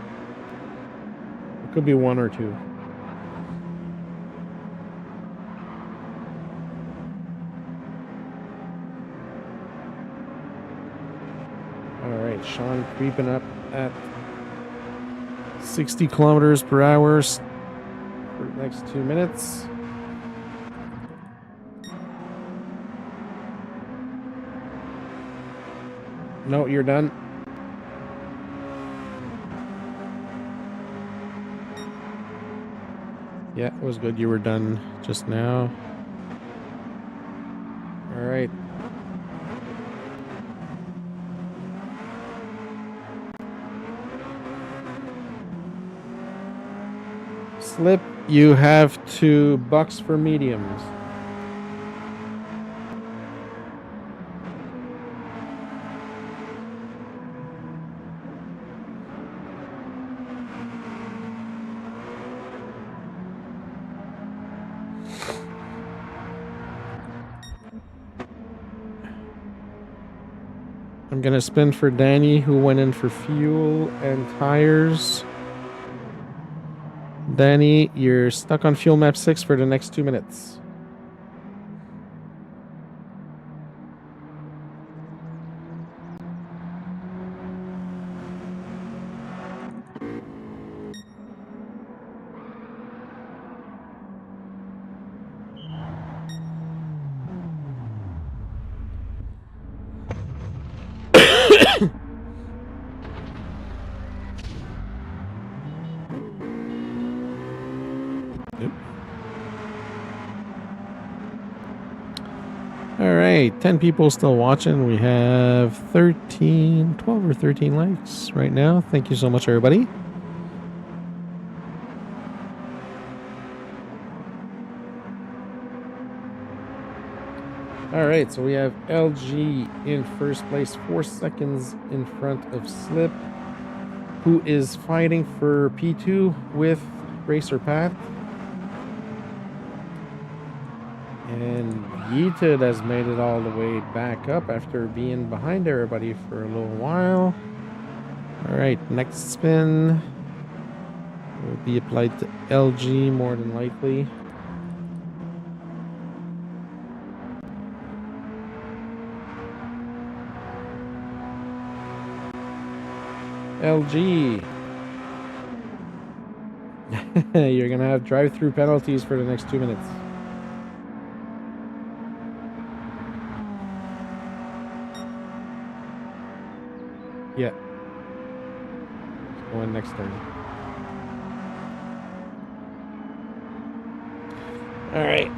It could be 1 or 2. Alright, Sean creeping up at 60 kilometers per hour for the next 2 minutes. No, you're done. Yeah, it was good. You were done just now. Alright. Slip, you have to box for mediums. I'm gonna spin for Danny, who went in for fuel and tires. Danny, you're stuck on fuel map 6 for the next 2 minutes. Alright, 10 people still watching. We have 12 or 13 likes right now. Thank you so much, everybody. Alright, so we have LG in first place, 4 seconds in front of Slip, who is fighting for P2 with Racer Pat. And Yeeted has made it all the way back up after being behind everybody for a little while. Alright, next spin will be applied to LG more than likely. LG. You're gonna have drive-through penalties for the next 2 minutes. Yeah. go in next turn. All right.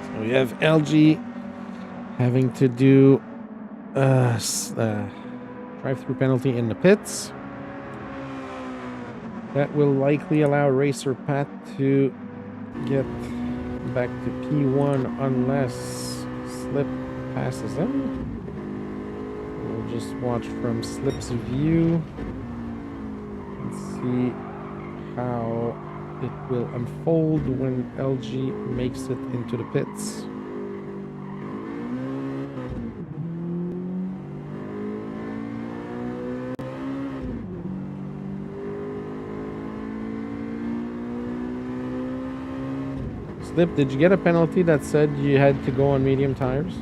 So we have LG having to do drive-through penalty in the pits. That will likely allow Racer Pat to get back to P1 unless Slip passes him. We'll just watch from Slip's view and see how it will unfold when LG makes it into the pits. Slip, did you get a penalty that said you had to go on medium tires?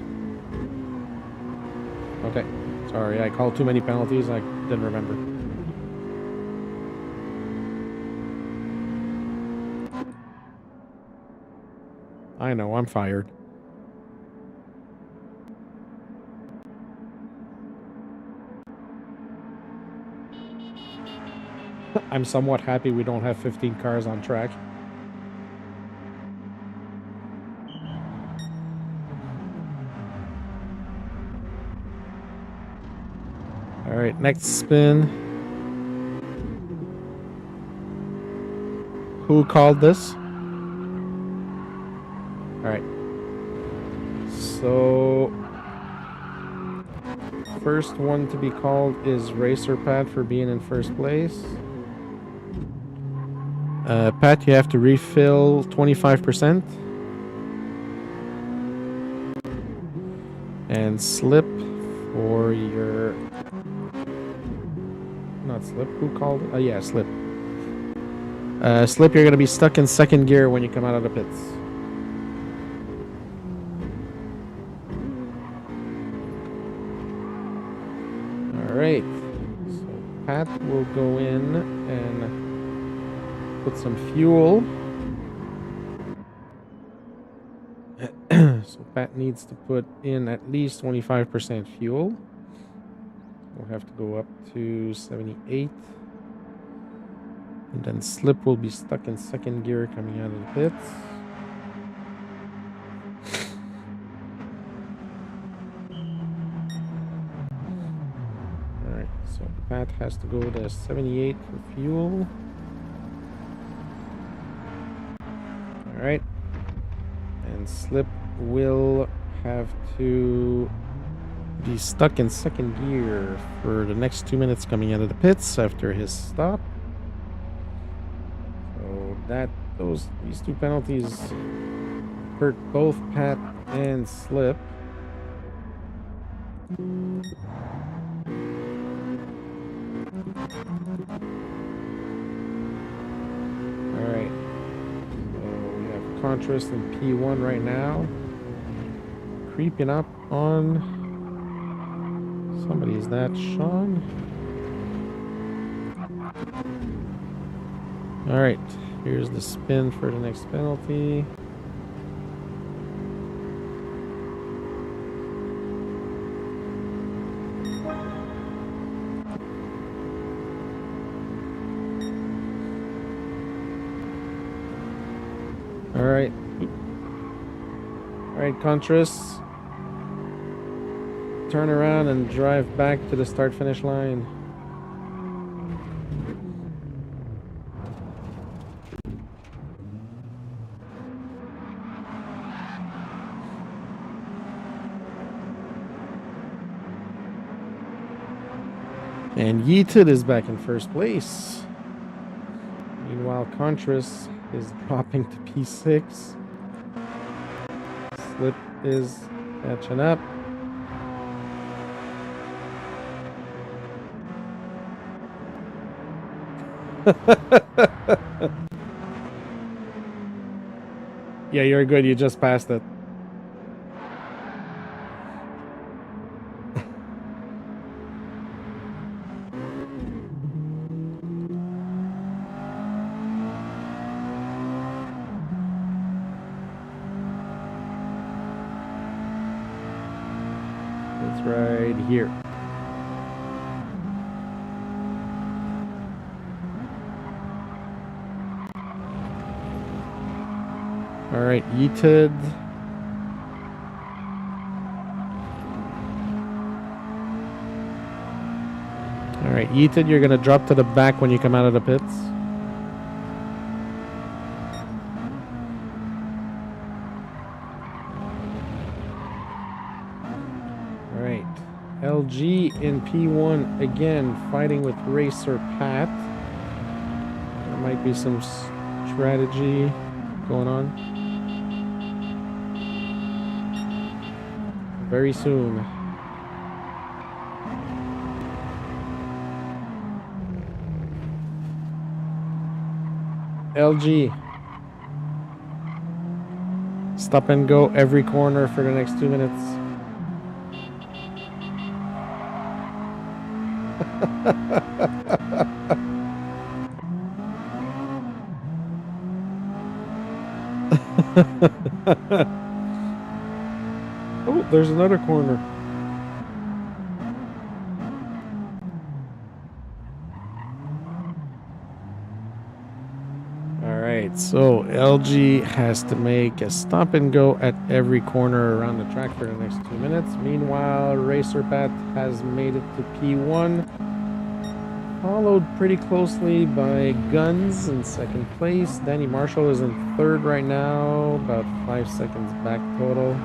Okay. Sorry, I called too many penalties. I didn't remember. I know, I'm fired. I'm somewhat happy we don't have 15 cars on track. All right, next spin. Who called this? All right. So, first one to be called is Racer Pat for being in first place. Pat, you have to refill 25%. And Slip for your... Not Slip, who called it? Oh yeah, Slip. Slip, you're going to be stuck in second gear when you come out of the pits. Alright, so Pat will go in and put some fuel. So Pat needs to put in at least 25% fuel. We'll have to go up to 78. And then Slip will be stuck in second gear coming out of the pits. Alright, so Pat has to go to 78 for fuel. Alright. And Slip will have to be stuck in second gear for the next 2 minutes coming out of the pits after his stop. So these two penalties hurt both Pat and Slip. Alright. So we have Contrast in P1 right now. Creeping up on somebody. Is that Sean? Alright. Here's the spin for the next penalty. Alright. Alright, Contras. Turn around and drive back to the start-finish line. And Yeeted is back in first place. Meanwhile, Contras is dropping to P6. Slip is catching up. Yeah, you're good. You just passed it. It's right here. All right, yeeted. All right, yeeted, you're going to drop to the back when you come out of the pits. All right, LG in P1 again, fighting with Racer Pat. There might be some strategy going on. Very soon. LG. Stop and go every corner for the next 2 minutes. Oh, there's another corner. Alright, so LG has to make a stop and go at every corner around the track for the next 2 minutes. Meanwhile, Racer Pat has made it to P1. Followed pretty closely by Guns in second place. Danny Marshall is in third right now, about 5 seconds back total.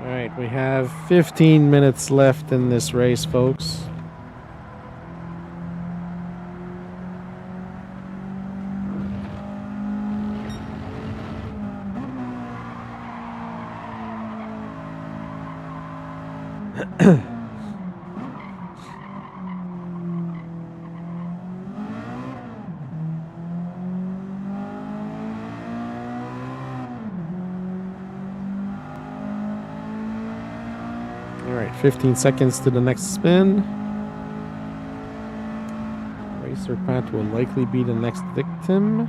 Alright, we have 15 minutes left in this race, folks. Alright, 15 seconds to the next spin. Racer Pat will likely be the next victim.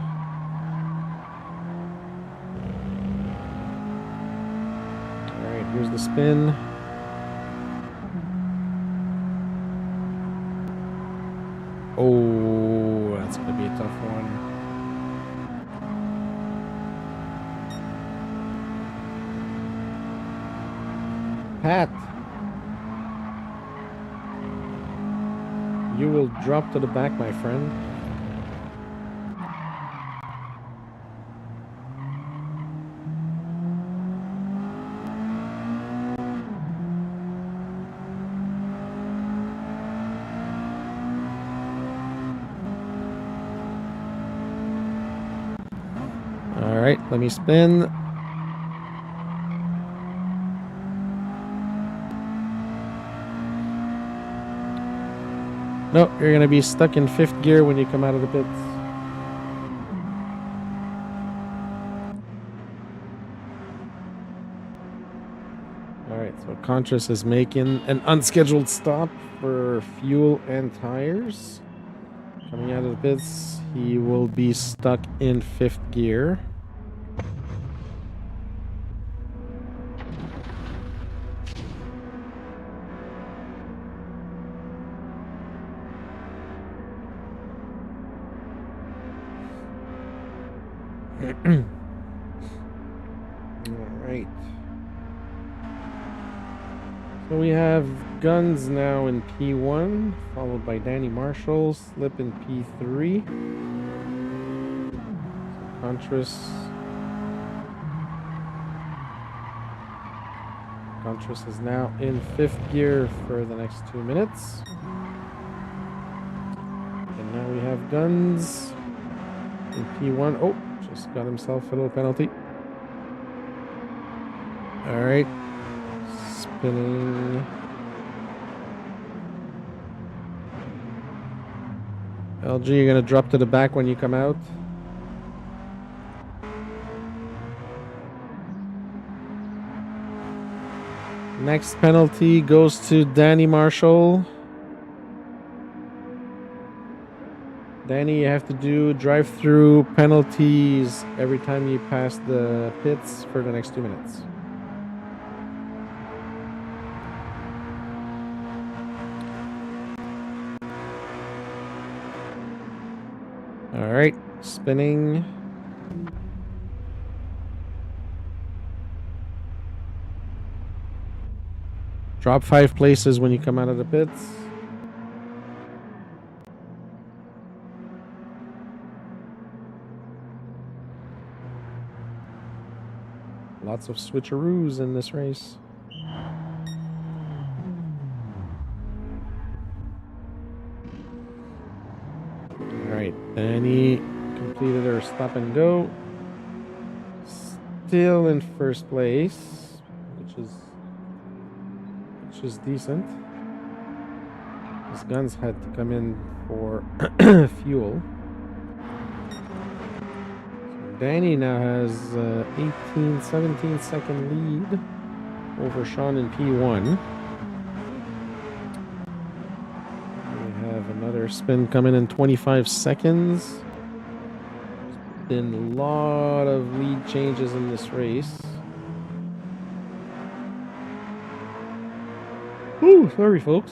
Alright, here's the spin. Oh, that's going to be a tough one. Pat, you will drop to the back, my friend. All right, let me spin. No, you're going to be stuck in 5th gear when you come out of the pits. Alright, so Contras is making an unscheduled stop for fuel and tires. Coming out of the pits, he will be stuck in 5th gear. Alright. So we have Guns now in P1, followed by Danny Marshall, Slip in P3. Contras is now in 5th gear for the next 2 minutes. And now we have Guns in P1. Oh, just got himself a little penalty. Alright. Spinning. LG, you're going to drop to the back when you come out. Next penalty goes to Danny Marshall. Danny, you have to do drive-through penalties every time you pass the pits for the next 2 minutes. All right, spinning. Drop 5 places when you come out of the pits. Lots of switcheroos in this race. Alright, Danny completed her stop and go. Still in first place, which is decent. His guns had to come in for fuel. Danny now has 17 second lead over Sean in P1. We have another spin coming in 25 seconds. There's been a lot of lead changes in this race. Ooh, sorry folks.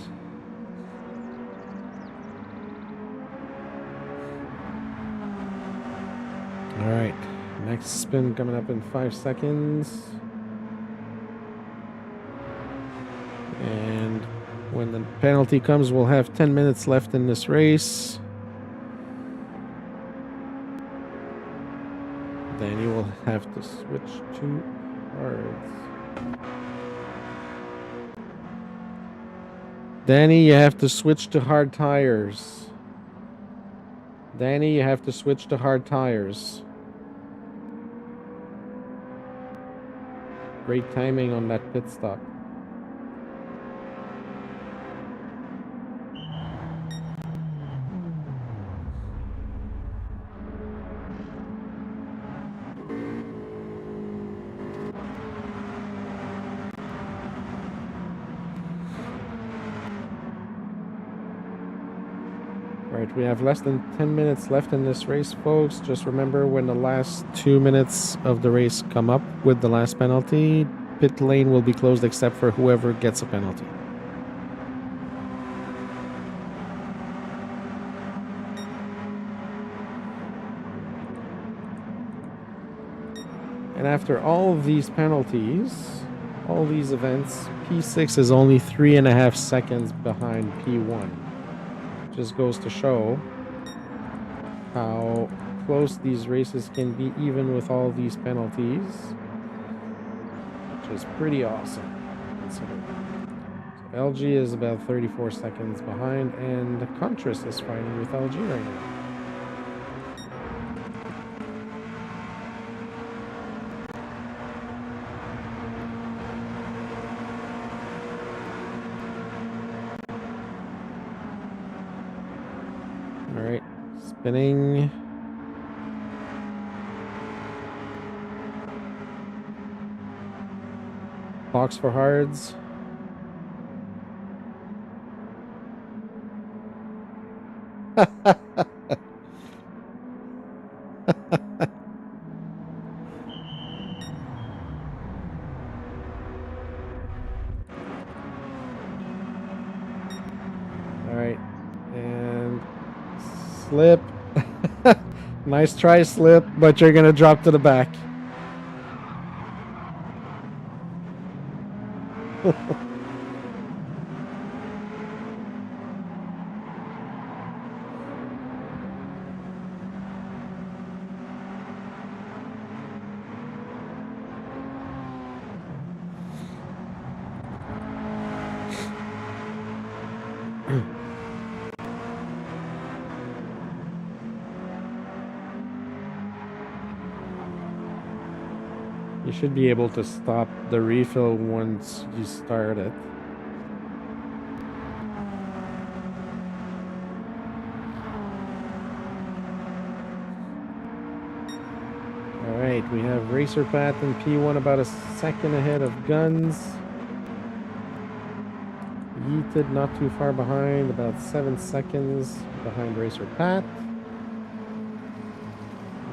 All right, next spin coming up in 5 seconds. And when the penalty comes, we'll have 10 minutes left in this race. Then you will have to switch to hards. Danny, you have to switch to hard tires. Danny, you have to switch to hard tires. Great timing on that pit stop. Right, we have less than 10 minutes left in this race, folks. Just remember, when the last 2 minutes of the race come up with the last penalty, pit lane will be closed except for whoever gets a penalty. And after all of these penalties, all these events, P6 is only 3.5 seconds behind P1. Just goes to show how close these races can be even with all these penalties, which is pretty awesome considering. So LG is about 34 seconds behind, and Contras is fighting with LG right now. Alright, spinning. Box for hards. Alright, and slip. Nice try, slip, but you're gonna drop to the back. You should be able to stop the refill once you start it. Alright, we have Racer Pat and P1 about a second ahead of Guns. Yeeted not too far behind, about 7 seconds behind Racer Pat.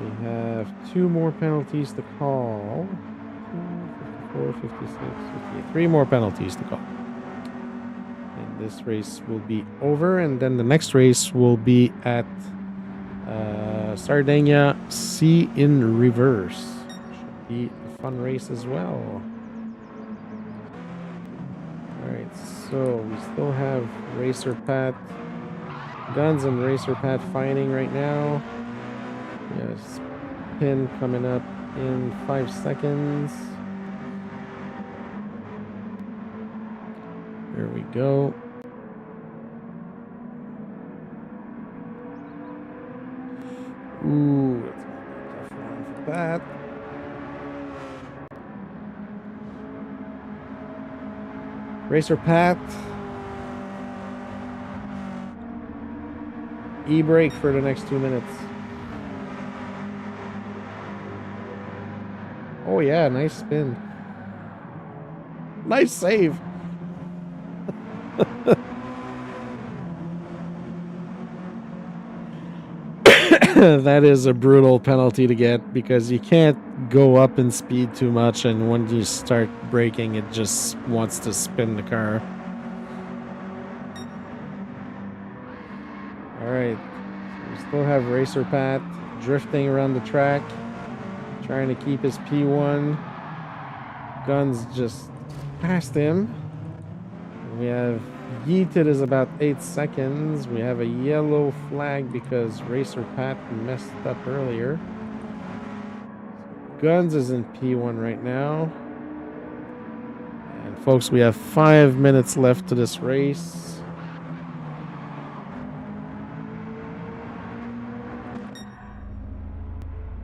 We have 2 more penalties to call. 54, 56, 58. 3 more penalties to call. And this race will be over, and then the next race will be at Sardegna C in reverse. Should be a fun race as well. Alright, so we still have Racer Pat Guns and Racer Pat fighting right now. Yes, spin coming up in 5 seconds. There we go. Ooh, it's gonna be a tough one for Pat. Racer Pat. E-brake for the next 2 minutes. Oh yeah, nice spin. Nice save. That is a brutal penalty to get because you can't go up in speed too much, and when you start braking it just wants to spin the car. Alright, we still have Racer Pat drifting around the track, trying to keep his P1. Guns just passed him. We have Yeeted is about 8 seconds. We have a yellow flag because Racer Pat messed up earlier. Guns is in P1 right now. And folks, we have 5 minutes left to this race.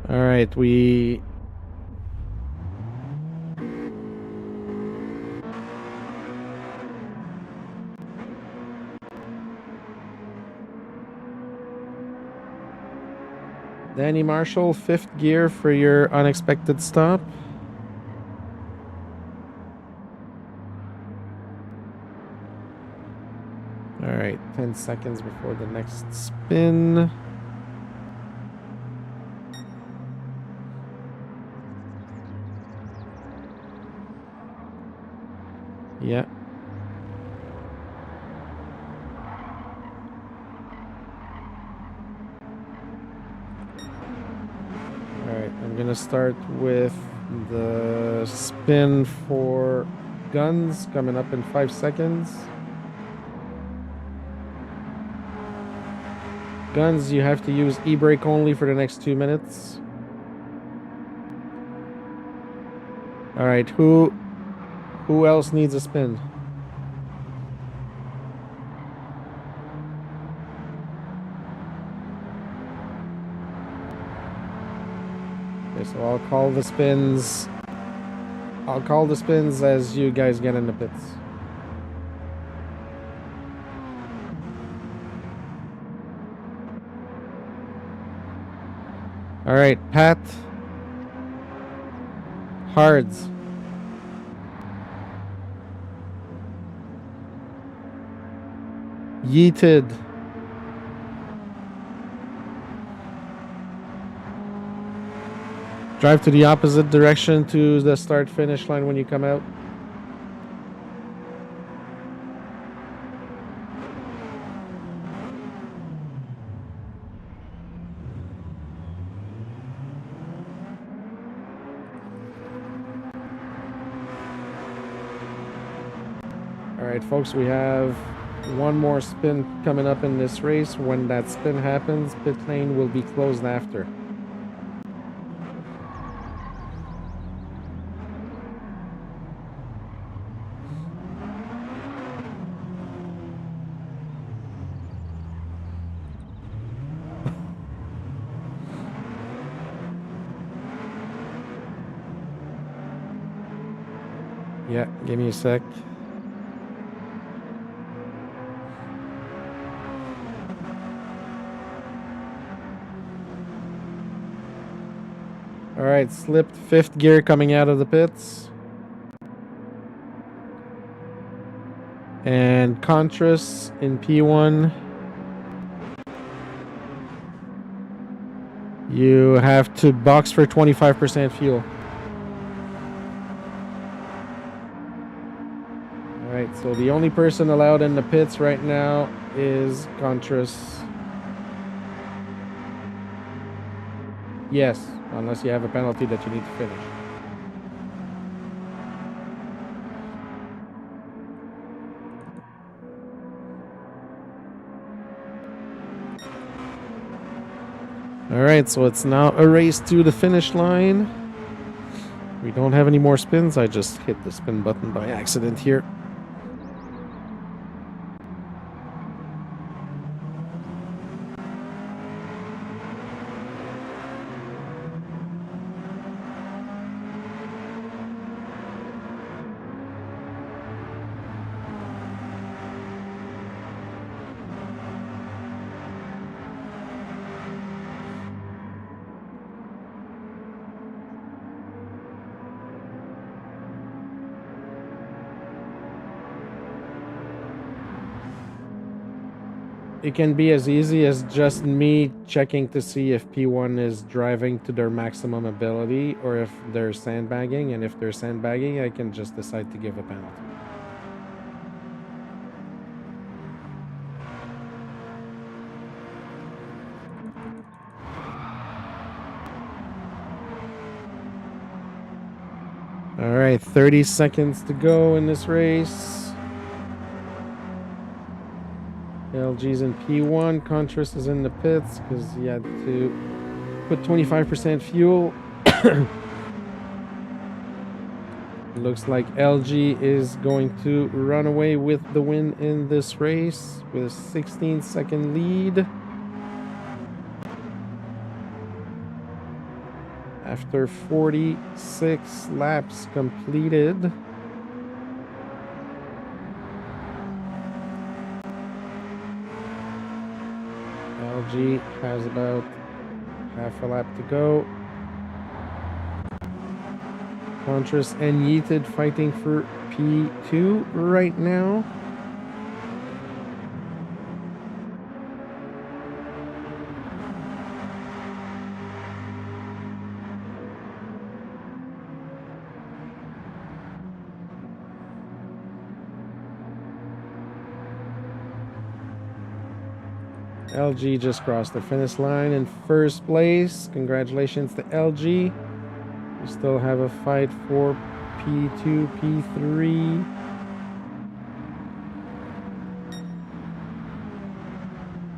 All right, Danny Marshall, 5th gear for your unexpected stop. All right, 10 seconds before the next spin. Yeah. Alright, I'm gonna start with the spin for Guns coming up in 5 seconds. Guns, you have to use e-brake only for the next 2 minutes. Alright, who else needs a spin? Okay, so I'll call the spins. I'll call the spins as you guys get in the pits. All right, Pat. Hards. Yeeted. Drive to the opposite direction to the start finish line when you come out. All right, folks, we have one more spin coming up in this race. When that spin happens, pit lane will be closed after. Yeah, give me a sec. All right, slipped 5th gear coming out of the pits. And Contras in P1. You have to box for 25% fuel. All right, so the only person allowed in the pits right now is Contras. Yes, unless you have a penalty that you need to finish. Alright, so it's now a race to the finish line. We don't have any more spins. I just hit the spin button by accident here. It can be as easy as just me checking to see if P1 is driving to their maximum ability or if they're sandbagging, and if they're sandbagging, I can just decide to give a penalty. Alright, 30 seconds to go in this race. LG's in P1. Contrast is in the pits because he had to put 25% fuel. Looks like LG is going to run away with the win in this race with a 16-second lead. After 46 laps completed. LG has about half a lap to go. Contrast and Yeeted fighting for P2 right now. LG just crossed the finish line in first place. Congratulations to LG. We still have a fight for P2, P3.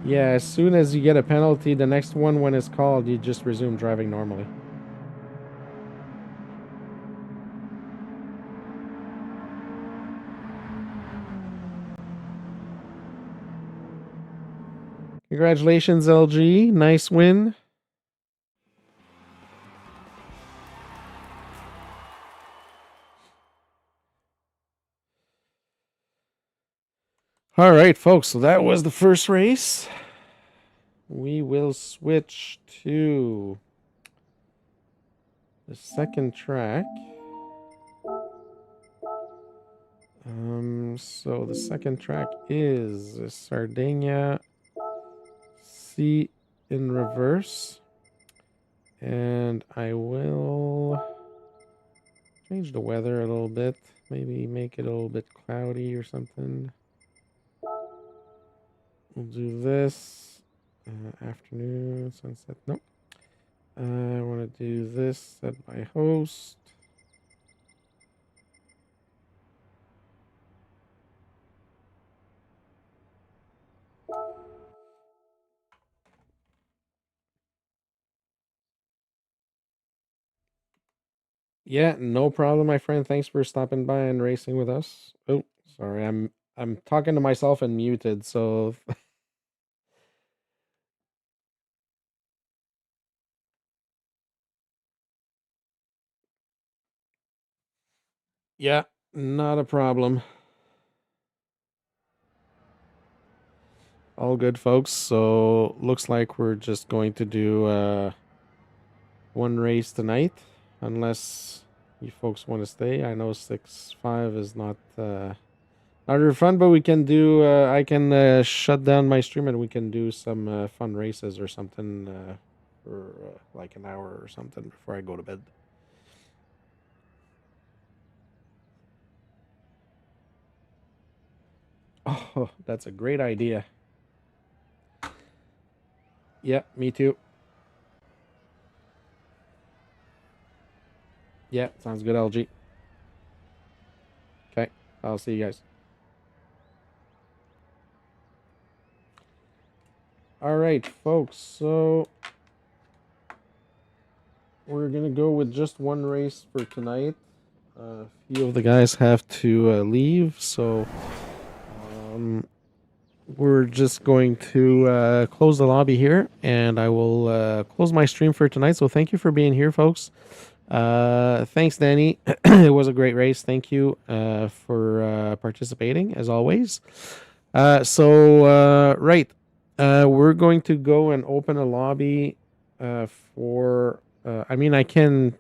Yeah, as soon as you get a penalty, the next one, when it's called, you just resume driving normally. Congratulations, LG. Nice win. All right, folks. So that was the first race. We will switch to the second track. So the second track is Sardegna C in reverse. And I will change the weather a little bit. Maybe make it a little bit cloudy or something. We'll do this. Afternoon, sunset. Nope. I want to do this, set by host. Yeah, no problem, my friend. Thanks for stopping by and racing with us. Oh, sorry, I'm talking to myself and muted, so yeah, not a problem. All good, folks. So looks like we're just going to do one race tonight, unless you folks want to stay. I know 6-5 is not very fun, but we can do. I can shut down my stream and we can do some fun races or something for like an hour or something before I go to bed. Oh, that's a great idea. Yeah, me too. Yeah, sounds good, LG. Okay, I'll see you guys. All right, folks. So we're gonna go with just one race for tonight. A few of the guys have to leave, so um, we're just going to close the lobby here, and I will close my stream for tonight. So thank you for being here, folks. Thanks, Danny. It was a great race. Thank you for participating, as always. Right. We're going to go and open a lobby for. I mean, I can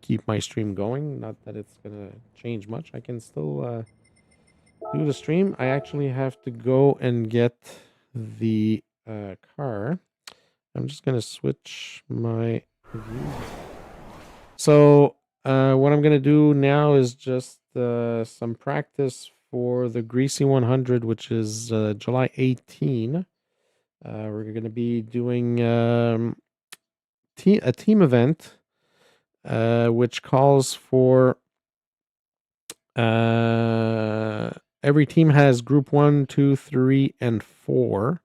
keep my stream going. Not that it's gonna change much. I can still do the stream. I actually have to go and get the car. I'm just gonna switch my view. So what I'm gonna do now is just some practice for the Greasy 100, which is July 18. We're gonna be doing a team event, which calls for every team has group 1, 2, 3, and 4.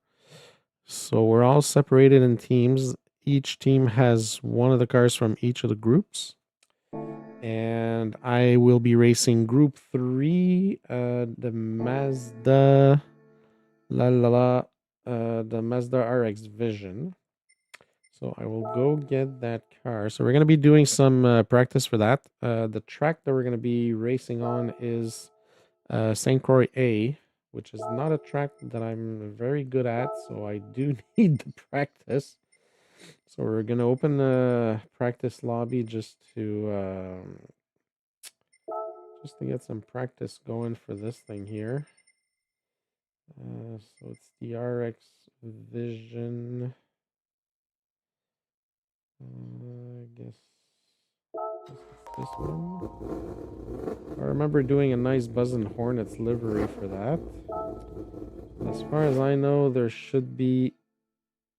So we're all separated in teams. Each team has one of the cars from each of the groups. And I will be racing group 3, the Mazda the Mazda RX Vision. So I will go get that car. So we're going to be doing some practice for that. The track that we're going to be racing on is St. Croix A, which is not a track that I'm very good at, so I do need the practice. So we're going to open the practice lobby just to get some practice going for this thing here. So it's the RX Vision. I guess it's this one. I remember doing a nice Buzzin' Hornets livery for that. As far as I know, there should be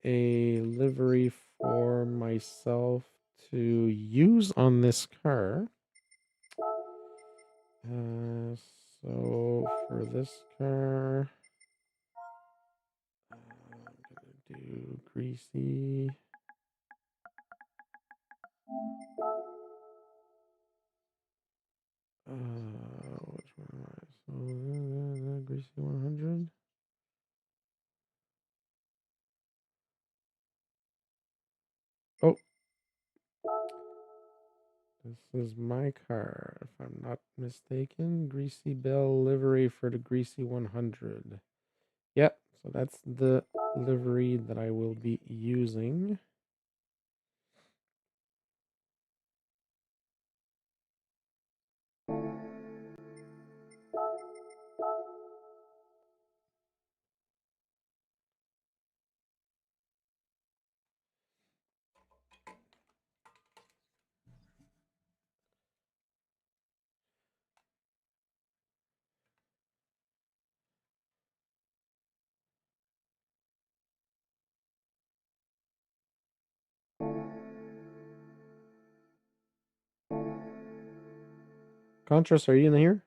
a livery for myself to use on this car. So for this car, I'm gonna do Greasy. Which one am I? So Greasy 100. Oh, this is my car, if I'm not mistaken. Greasy Bell livery for the Greasy 100. Yep, so that's the livery that I will be using. Contrast, are you in here?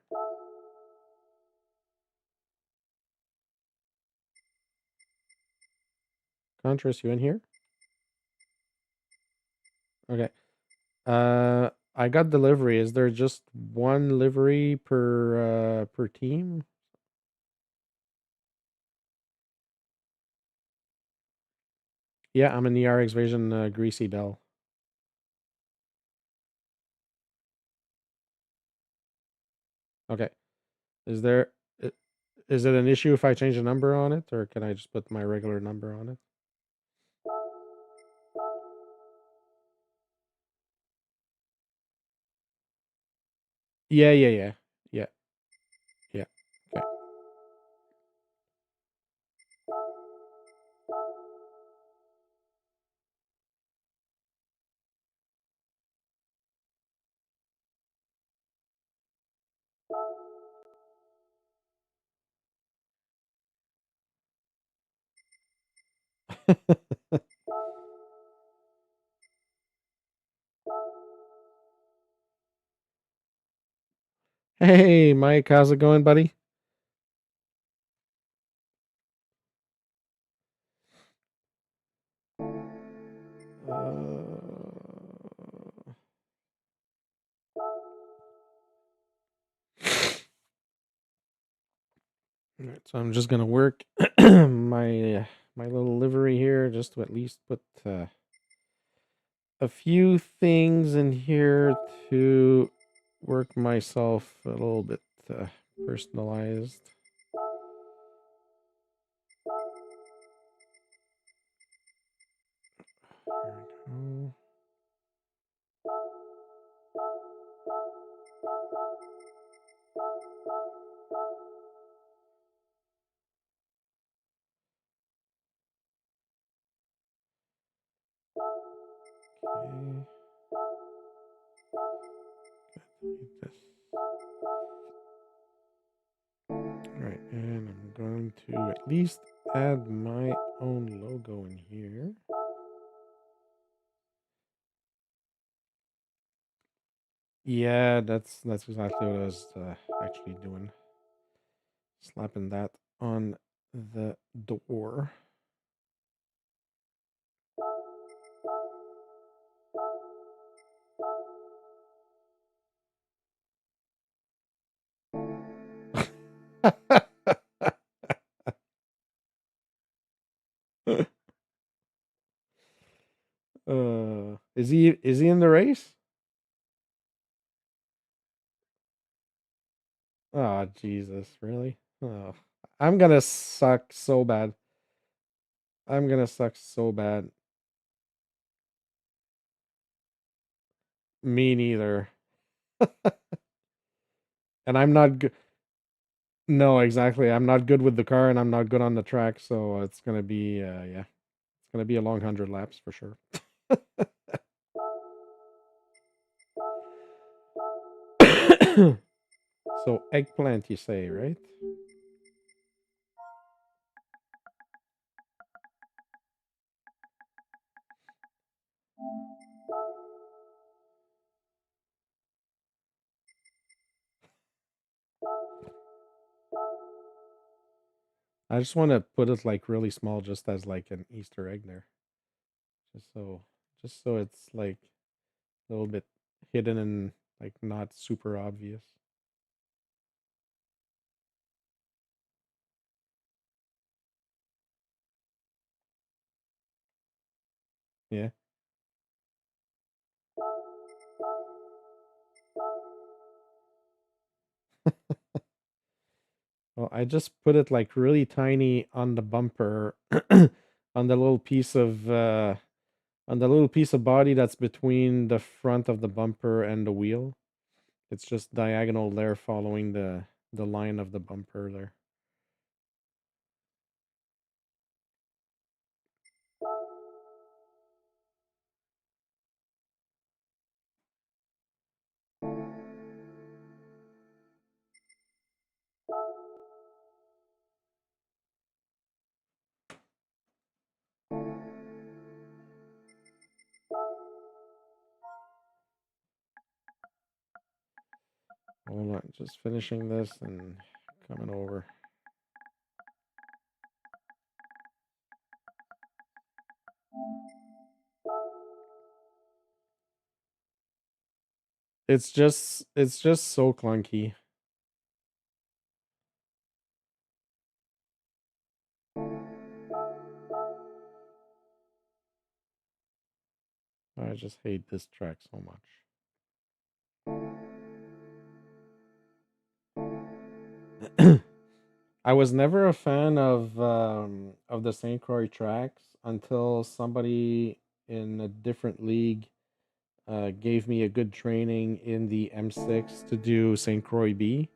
Contrast, you in here? Okay. I got delivery. Is there just one livery per team? Yeah, I'm in the RX Vision Greasy Bell. Okay. Is there is it an issue if I change the number on it, or can I just put my regular number on it? Yeah, yeah, yeah. Yeah. Yeah. Okay. Hey, Mike, how's it going, buddy? Alright, so I'm just gonna work my little livery here, just to at least put a few things in here to work myself a little bit personalized. There we go. Okay. Delete this. Alright, and I'm going to at least add my own logo in here. Yeah, that's exactly what I was actually doing. Slapping that on the door. Is he in the race? Oh, Jesus, really? Oh, I'm gonna suck so bad. I'm gonna suck so bad. Me neither. And I'm not good. No, exactly. I'm not good with the car, and I'm not good on the track, so it's gonna be yeah, it's gonna be a long 100 laps for sure. So eggplant, you say, right? I just want to put it like really small, just as like an Easter egg there, just so it's like a little bit hidden and like not super obvious. Yeah. Well, I just put it like really tiny on the bumper, on the little piece of body that's between the front of the bumper and the wheel. It's just diagonal there, following the line of the bumper there. Hold on, just finishing this and coming over. It's just so clunky. I just hate this track so much. I was never a fan of the St. Croix tracks until somebody in a different league gave me a good training in the M6 to do St. Croix B.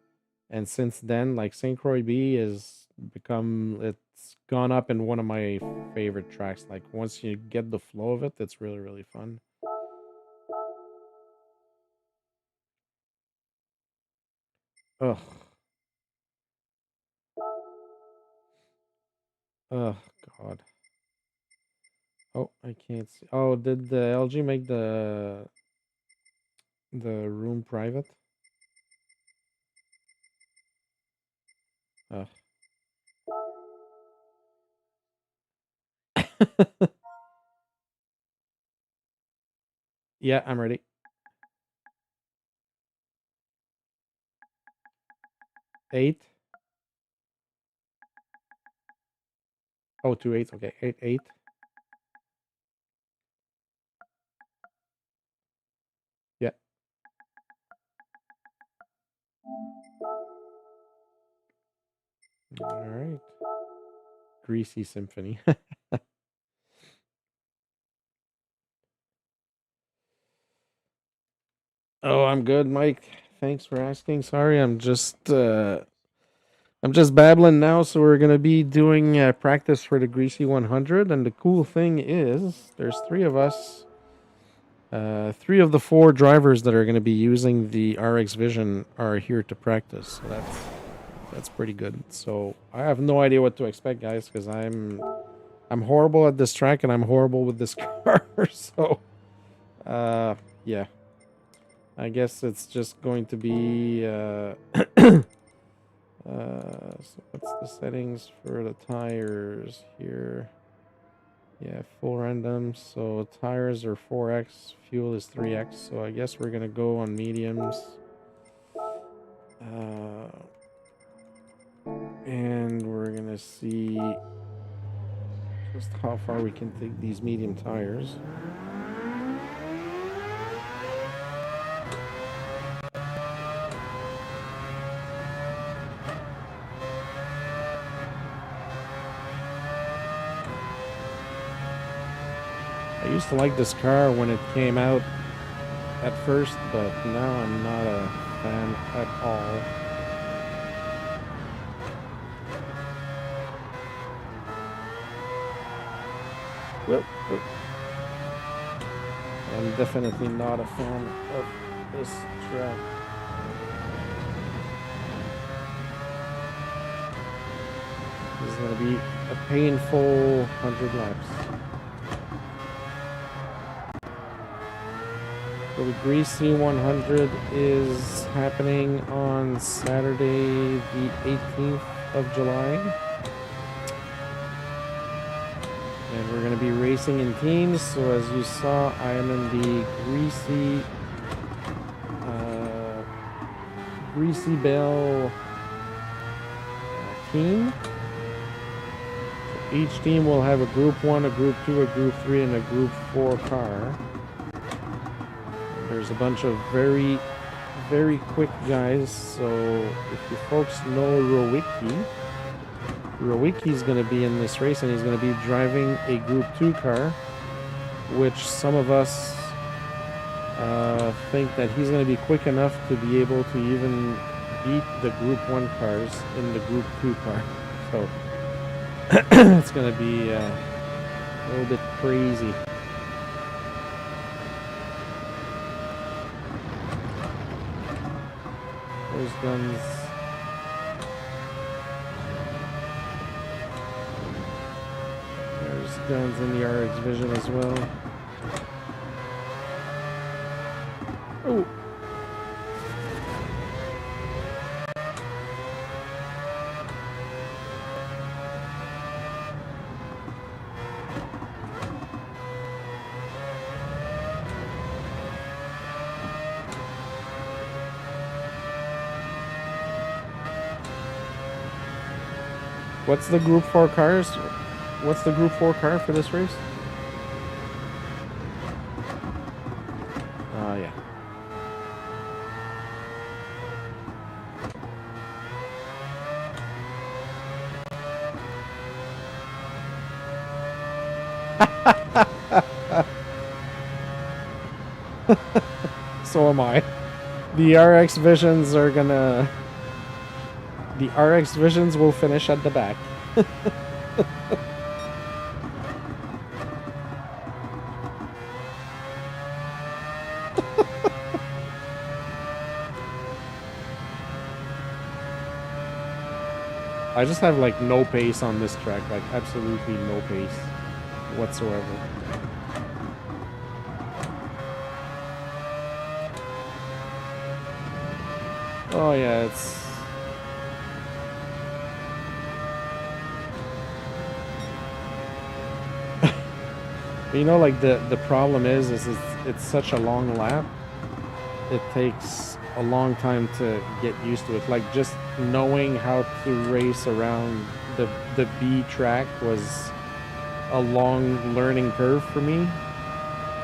And since then, like, St. Croix B is it's gone up in one of my favorite tracks. Like, once you get the flow of it, it's really, really fun. Ugh. Ugh, God. Oh, I can't see. Oh, did the LG make the room private? Oh. Yeah, I'm ready. 8. Oh, 2 8s. Okay, 8 8. Yeah. All right. Greasy Symphony. Oh, I'm good, Mike. Thanks for asking. Sorry, I'm just babbling now. So we're gonna be doing practice for the Greasy 100, and the cool thing is, there's 3 of us. 3 of the 4 drivers that are gonna be using the RX Vision are here to practice. So that's pretty good. So I have no idea what to expect, guys, because I'm horrible at this track and I'm horrible with this car. So, yeah. I guess it's just going to be, so what's the settings for the tires here? Yeah, full random. So tires are 4x, fuel is 3x. So I guess we're gonna go on mediums. And we're gonna see just how far we can take these medium tires. I used to like this car when it came out at first, but now I'm not a fan at all. Whoop, whoop. I'm definitely not a fan of this track. This is going to be a painful 100 laps. So the Greasy 100 is happening on Saturday, the 18th of July. And we're going to be racing in teams. So as you saw, I am in the Greasy Bell team. So each team will have a Group 1, a Group 2, a Group 3, and a Group 4 car. There's a bunch of very, very quick guys. So if you folks know Rowiki's going to be in this race, and he's going to be driving a Group 2 car, which some of us think that he's going to be quick enough to be able to even beat the Group 1 cars in the Group 2 car. So it's going to be a little bit crazy. There's guns. There's guns in the RX Vision as well. Oh. What's the Group 4 cars? What's the Group 4 car for this race? Yeah. So am I. The RX Visions are gonna... The RX Visions will finish at the back. I just have like no pace on this track, like absolutely no pace whatsoever. Oh yeah, it's But you know, like the problem is it's such a long lap. It takes a long time to get used to it. Like just knowing how to race around the B track was a long learning curve for me.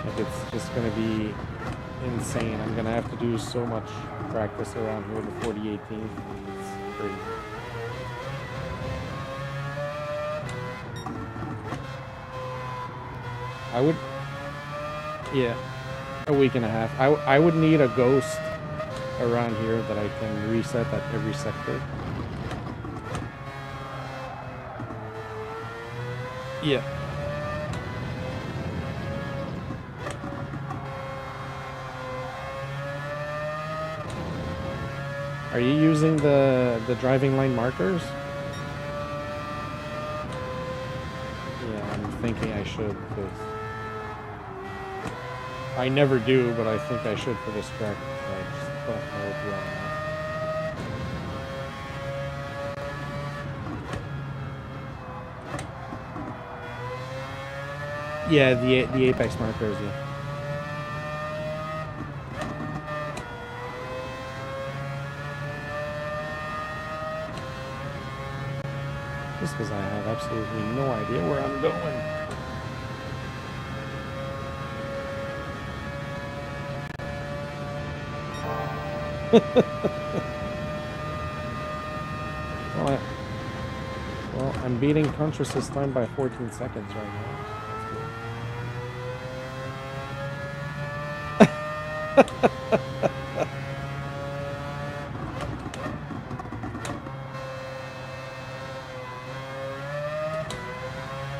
Like it's just gonna be insane. I'm gonna have to do so much practice around here before the 18th. It's crazy. I would, yeah, a week and a half. I would need a ghost around here that I can reset at every sector. Yeah. Are you using the driving lane markers? Yeah, I'm thinking I should, because I never do, but I think I should for this track. I just don't know it well enough. Yeah, the apex markers, yeah. Just because I have absolutely no idea where I'm going. Well, I'm beating Contras's time by 14 seconds right now.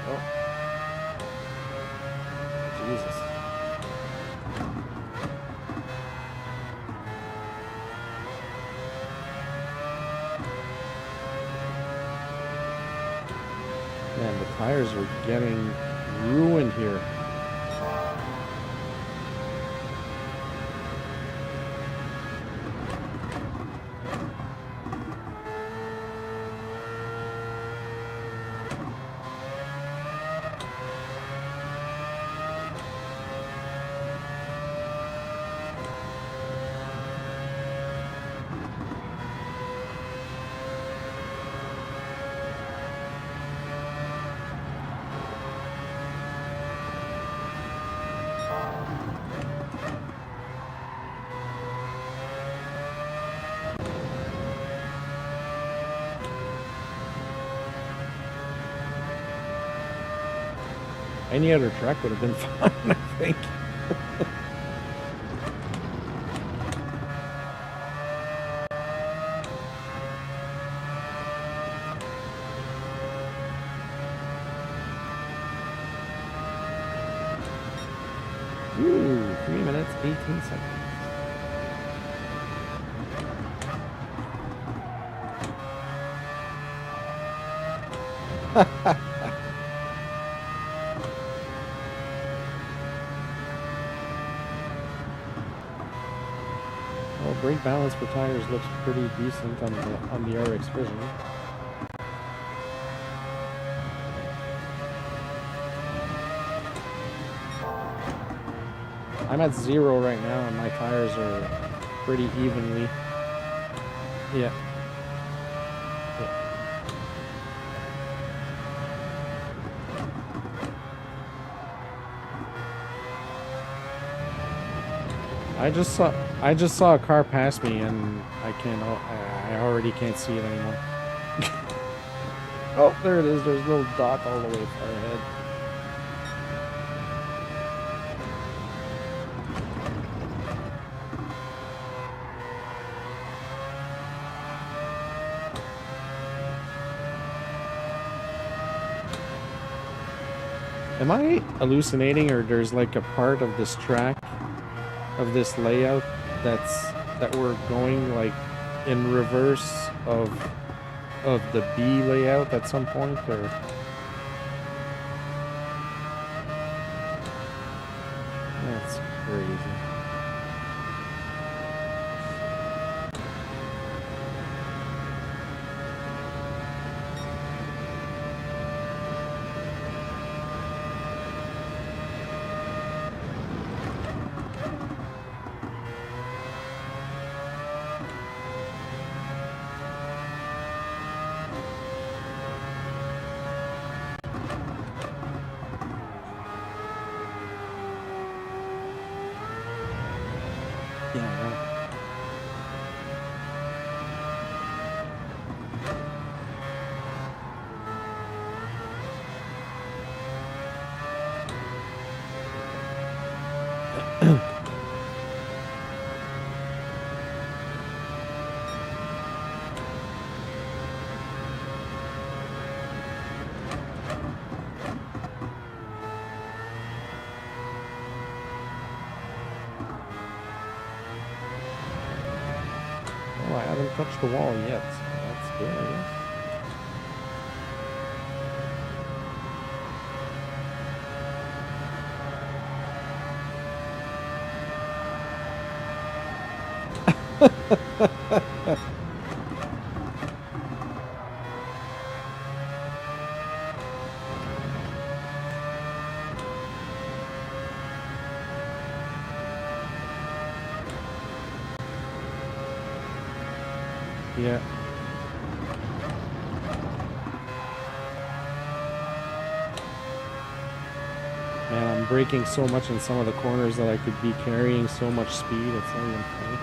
Oh. Jesus. Man, the tires are getting ruined here. Any other track would have been fine, I think. Ooh, 3 minutes, 18 seconds. Well, brake balance for tires looks pretty decent on the RX Vision. I'm at 0 right now, and my tires are pretty evenly. Yeah. I just saw a car pass me, and I already can't see it anymore. Oh, there it is. There's a little dot all the way far ahead. Am I hallucinating, or there's like a part of this track, of this layout, that we're going like in reverse of the B layout at some point, or? That's crazy. Yeah. Well, I haven't touched the wall yet, so that's good, I guess. Yeah. Man, I'm braking so much in some of the corners that I could be carrying so much speed, it's not even funny.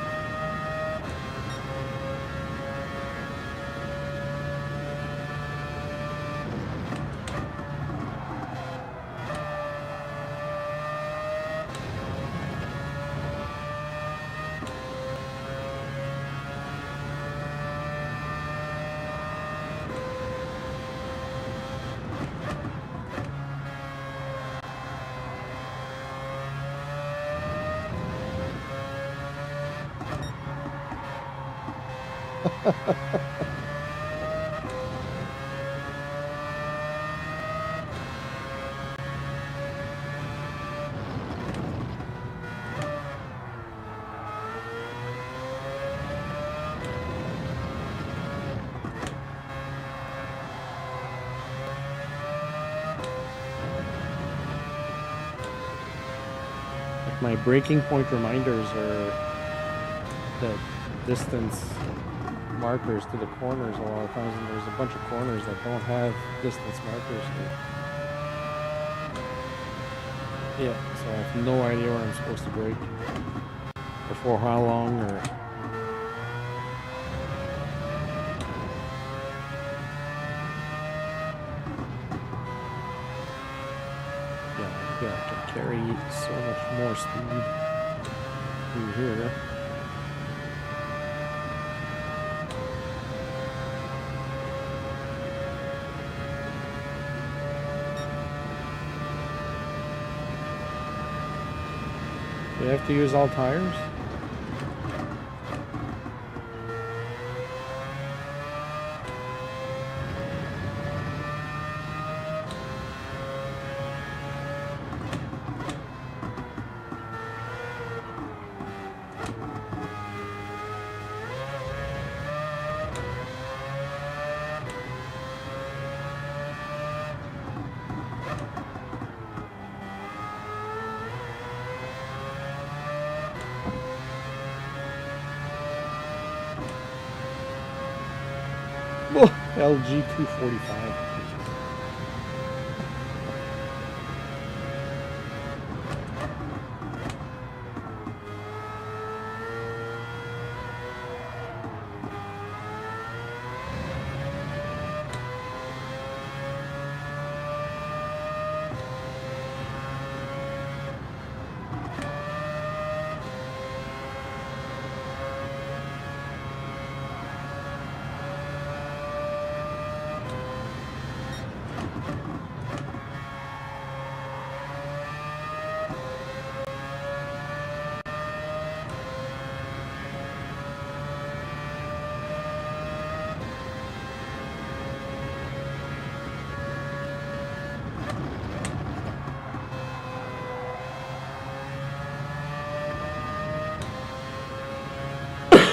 My braking point reminders are the distance markers to the corners a lot of times, and there's a bunch of corners that don't have distance markers here. Yeah, so I have no idea where I'm supposed to brake or for how long, or yeah, I can carry so much more speed through here. Do we have to use all tires? LG 245.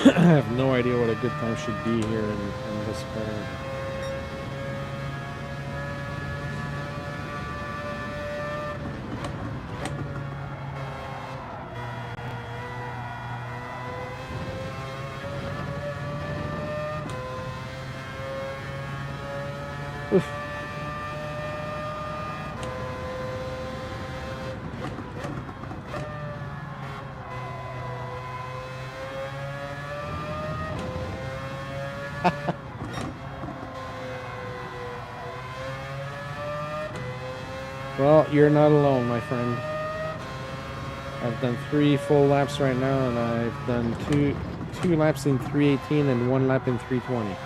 I have no idea what a good time should be here in this corner. Oof. Well, you're not alone, my friend. I've done 3 full laps right now, and I've done two laps in 318 and 1 lap in 320.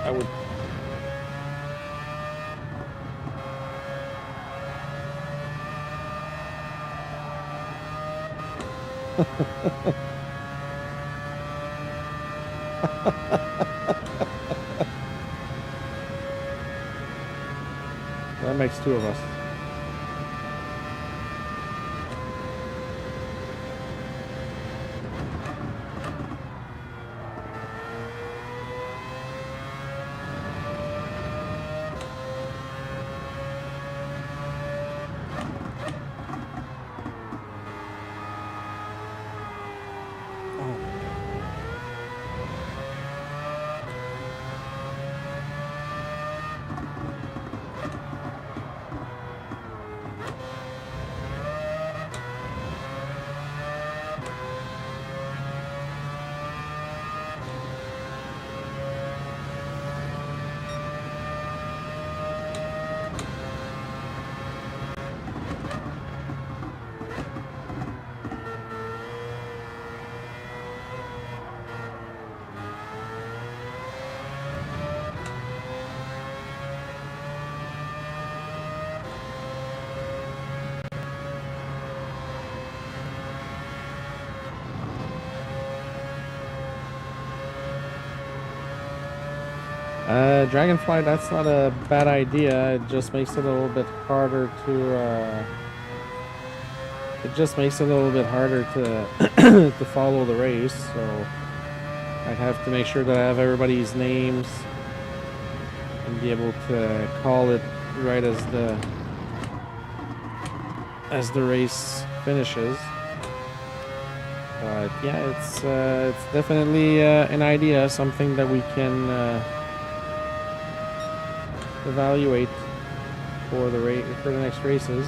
I would. That makes 2 of us. Dragonfly, that's not a bad idea. It just makes it a little bit harder to to follow the race. So I'd have to make sure that I have everybody's names and be able to call it right as the race finishes. But yeah, it's definitely an idea, something that we can evaluate for the next races.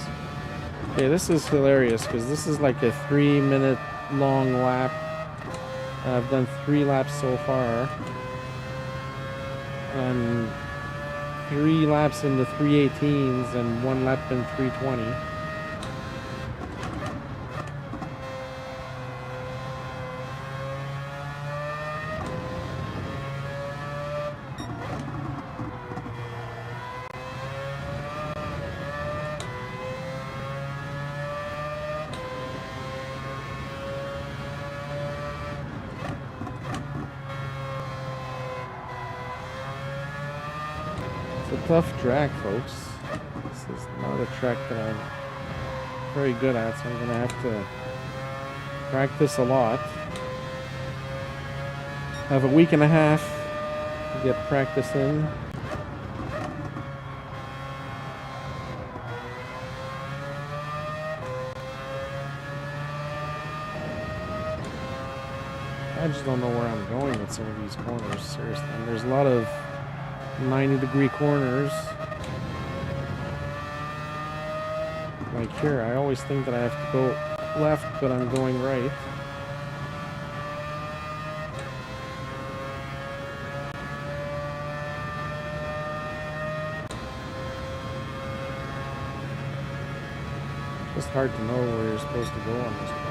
Okay, this is hilarious because this is like a 3-minute long lap. I've done 3 laps so far, and 3 laps in the 318s and 1 lap in 320. Tough track, folks. This is not a track that I'm very good at, so I'm gonna have to practice a lot. I have a week and a half to get practice in. I just don't know where I'm going with some of these corners, seriously. And there's a lot of 90-degree corners. Like here, I always think that I have to go left, but I'm going right. It's just hard to know where you're supposed to go on this track.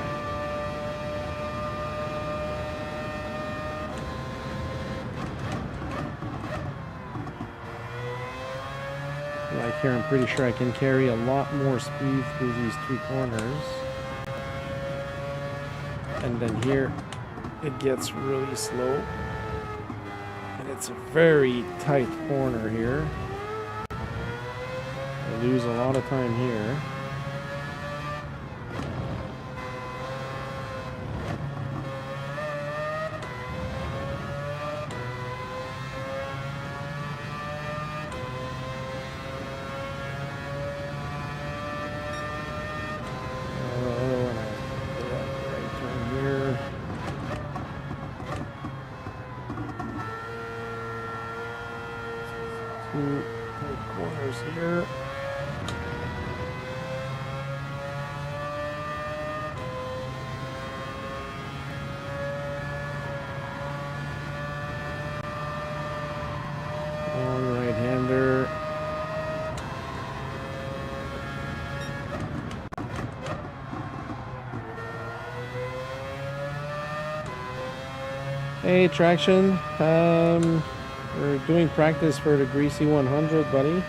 Like here, I'm pretty sure I can carry a lot more speed through these 2 corners. And then here, it gets really slow. And it's a very tight corner here. I lose a lot of time here. Hey, Traction. We're doing practice for the Greasy 100, buddy.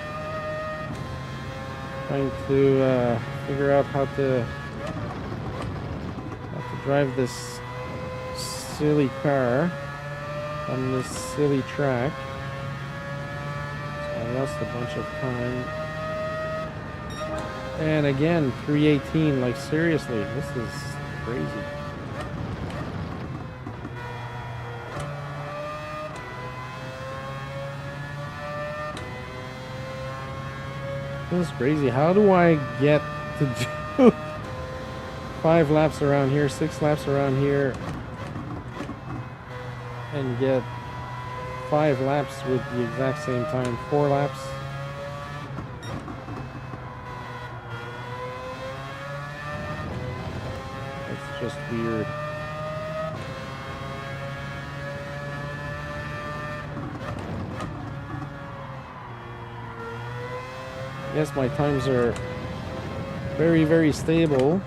Trying to figure out how to drive this silly car on this silly track. So I lost a bunch of time. And again, 318, like seriously, this is crazy. This is crazy. How do I get to do 5 laps around here, 6 laps around here, and get 5 laps with the exact same time? 4 laps? It's just weird. Yes, my times are very, very stable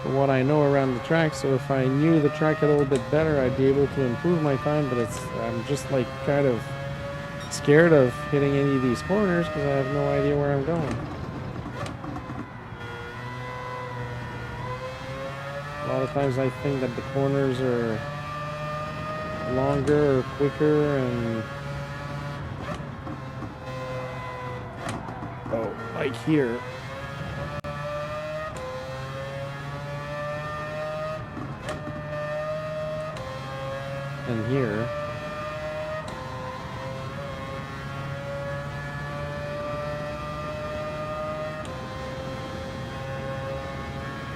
for what I know around the track. So if I knew the track a little bit better, I'd be able to improve my time. But I'm just like kind of scared of hitting any of these corners because I have no idea where I'm going. A lot of times I think that the corners are longer or quicker, and like here. And here.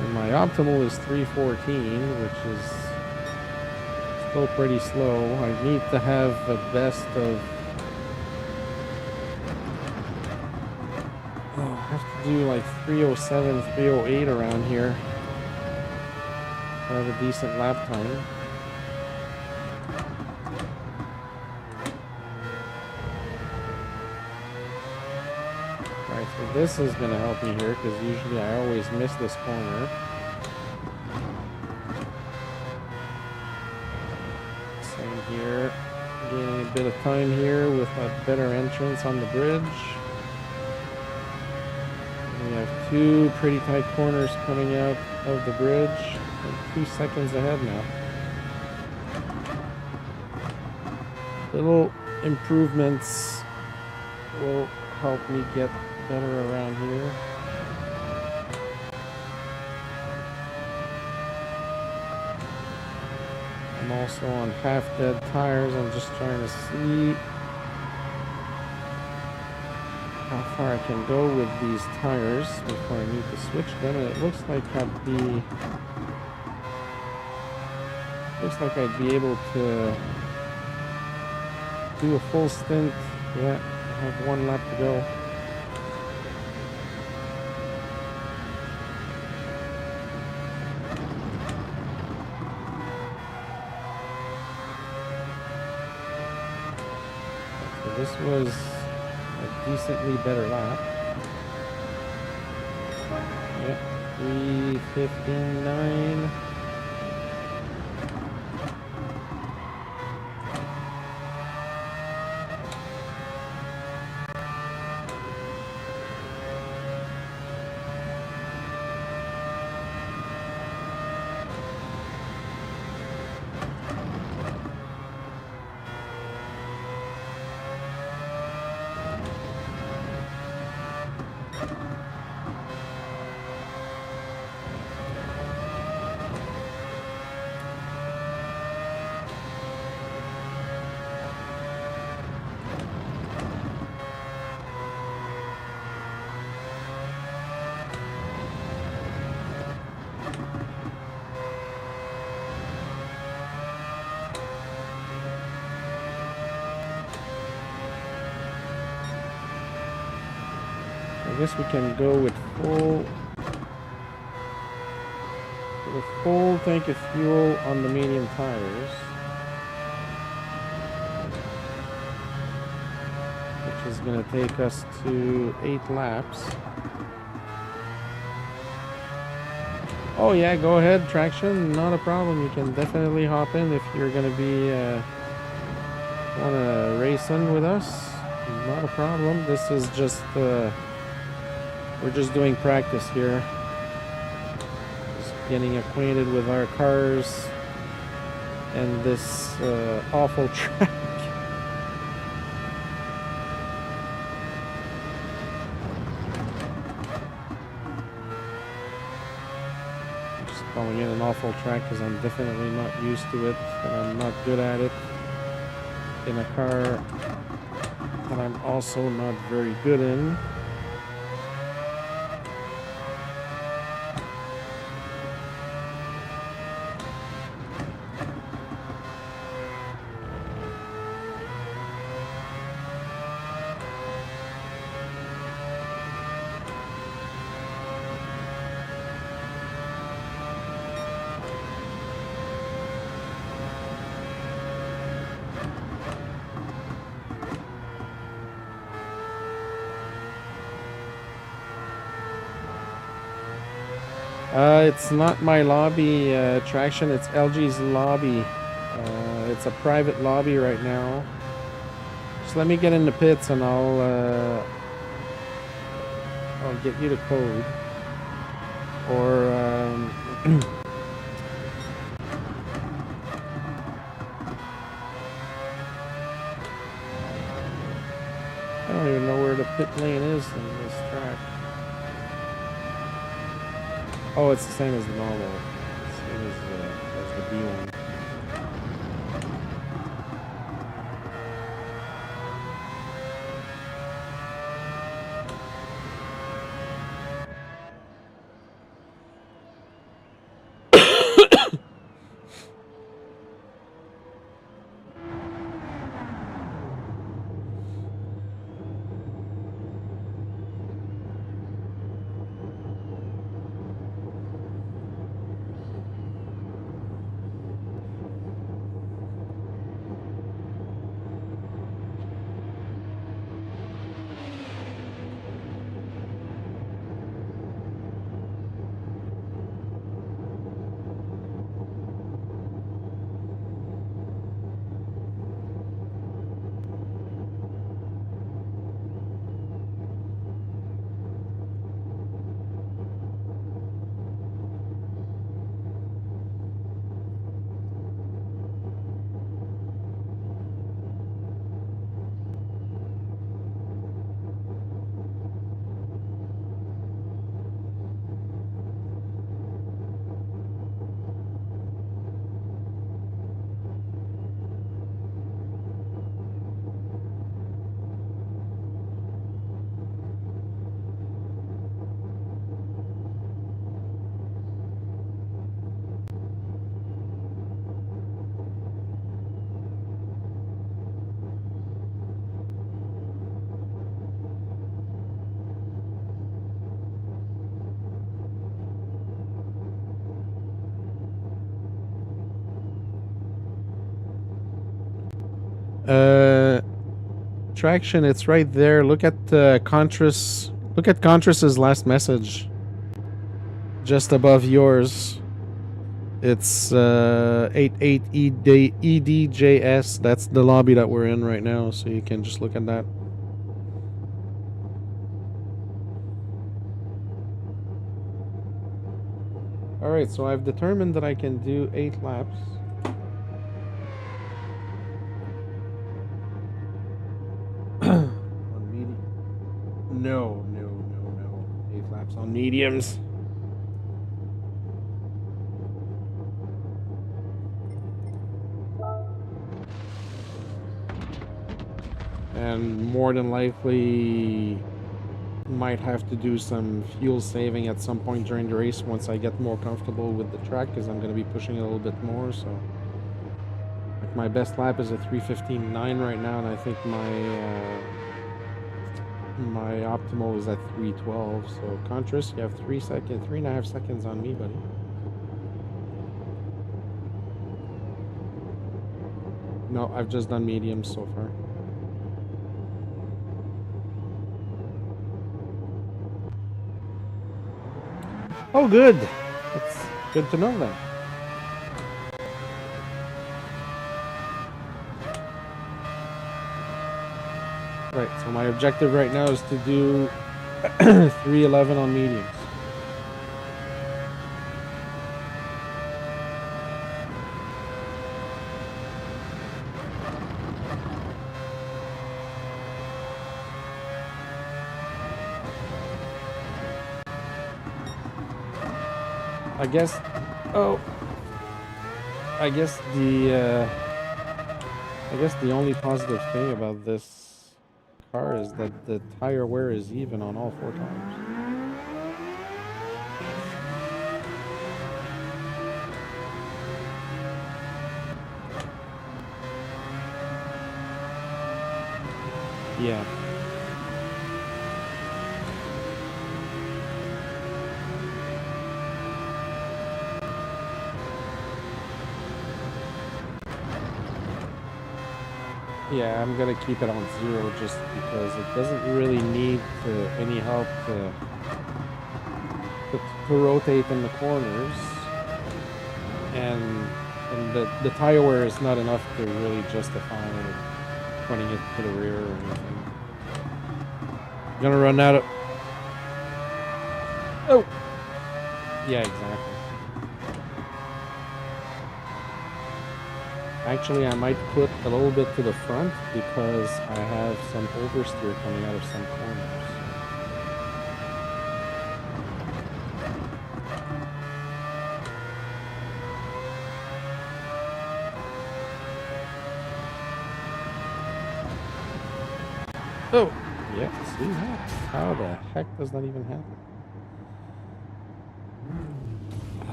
And my optimal is 314, which is still pretty slow. I need to have the best of... I have to do like 307, 308 around here to have a decent lap time. Alright, so this is going to help me here because usually I always miss this corner. Same here. Gaining a bit of time here with a better entrance on the bridge. We have 2 pretty tight corners coming out of the bridge. I'm 2 seconds ahead now. Little improvements will help me get better around here. I'm also on half-dead tires. I'm just trying to see how far I can go with these tires before I need to switch them. And it looks like I'd be able to do a full stint. Yeah, I have 1 lap to go. So this was a decently better lap. Yep, 3:59. I guess we can go with full tank of fuel on the medium tires, which is going to take us to 8 laps. Oh yeah, go ahead, Traction. Not a problem. You can definitely hop in if you're gonna be wanna race in with us. Not a problem. This is just we're just doing practice here. Just getting acquainted with our cars and this awful track. Calling it an awful track because I'm definitely not used to it and I'm not good at it in a car that I'm also not very good in. It's not my lobby, Traction, it's LG's lobby. It's a private lobby right now. Just let me get in the pits and I'll get you the code. Or, I don't even know where the pit lane is in this track. Oh, it's the same as the normal. Same as the B1. Traction, it's right there. Look at Contras. Look at Contras's last message. Just above yours. It's 88EDJS. That's the lobby that we're in right now, so you can just look at that. Alright, so I've determined that I can do 8 laps. On medium. No. 8 laps on mediums. And more than likely might have to do some fuel saving at some point during the race once I get more comfortable with the track, because I'm going to be pushing a little bit more. So like my best lap is a 3:15.9 right now, and I think my optimal is at 3:12. So Contras, you have 3.5 seconds on me, buddy. No, I've just done mediums so far. Oh, good. Good to know then. Right, so my objective right now is to do 311 on mediums. I guess the only positive thing about this car is that the tire wear is even on all 4 tires. Yeah. Yeah, I'm gonna keep it on 0 just because it doesn't really need any help to rotate in the corners, and the tire wear is not enough to really justify running it to the rear or anything. Gonna run out of... Oh! Yeah, exactly. Actually, I might put a little bit to the front because I have some oversteer coming out of some corners. Oh! Yeah, see that? How the heck does that even happen?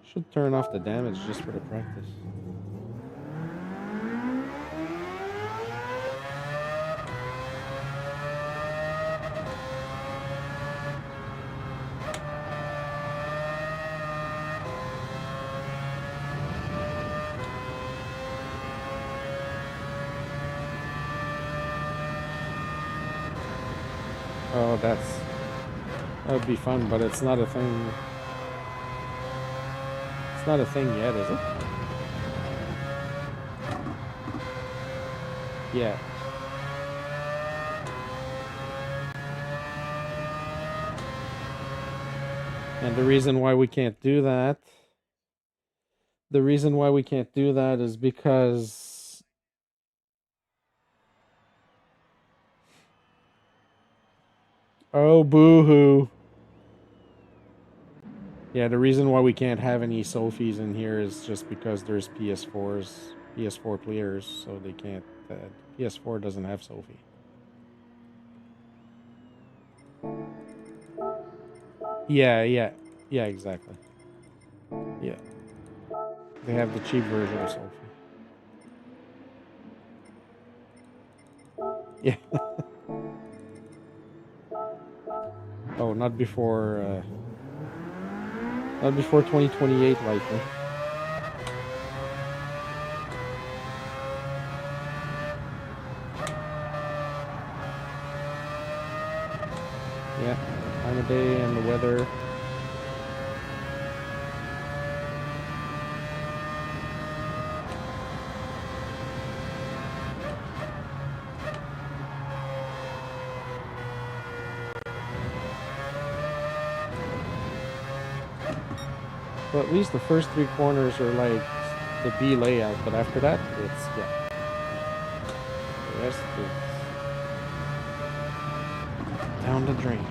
Should turn off the damage just for the practice. Oh, that would be fun, but it's not a thing. It's not a thing yet, is it? Yeah. And the reason why we can't do that, is because oh, boo-hoo. Yeah, the reason why we can't have any Sophies in here is just because there's PS4 players, so they can't. PS4 doesn't have Sophie. Yeah, exactly. Yeah, they have the cheap version of Sophie. Yeah. Oh, not before 2028, likely. Yeah, time of day and the weather. Well, at least the first 3 corners are like the B layout, but after that, it's, yeah. The rest is down the drain.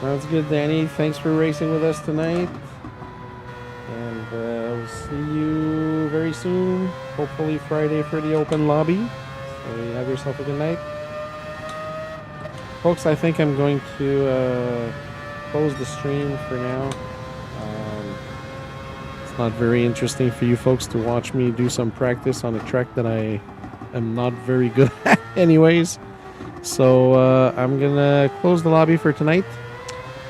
Sounds good, Danny. Thanks for racing with us tonight. And we'll see you very soon. Hopefully Friday for the open lobby. So you have yourself a good night. Folks, I think I'm going to close the stream for now. It's not very interesting for you folks to watch me do some practice on a track that I am not very good at anyways. So I'm gonna close the lobby for tonight.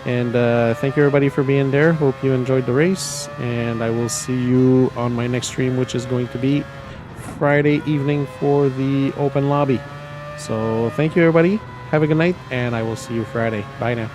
And thank you everybody for being there. Hope you enjoyed the race. And I will see you on my next stream, which is going to be Friday evening for the open lobby. So thank you everybody. Have a good night, and I will see you Friday. Bye now.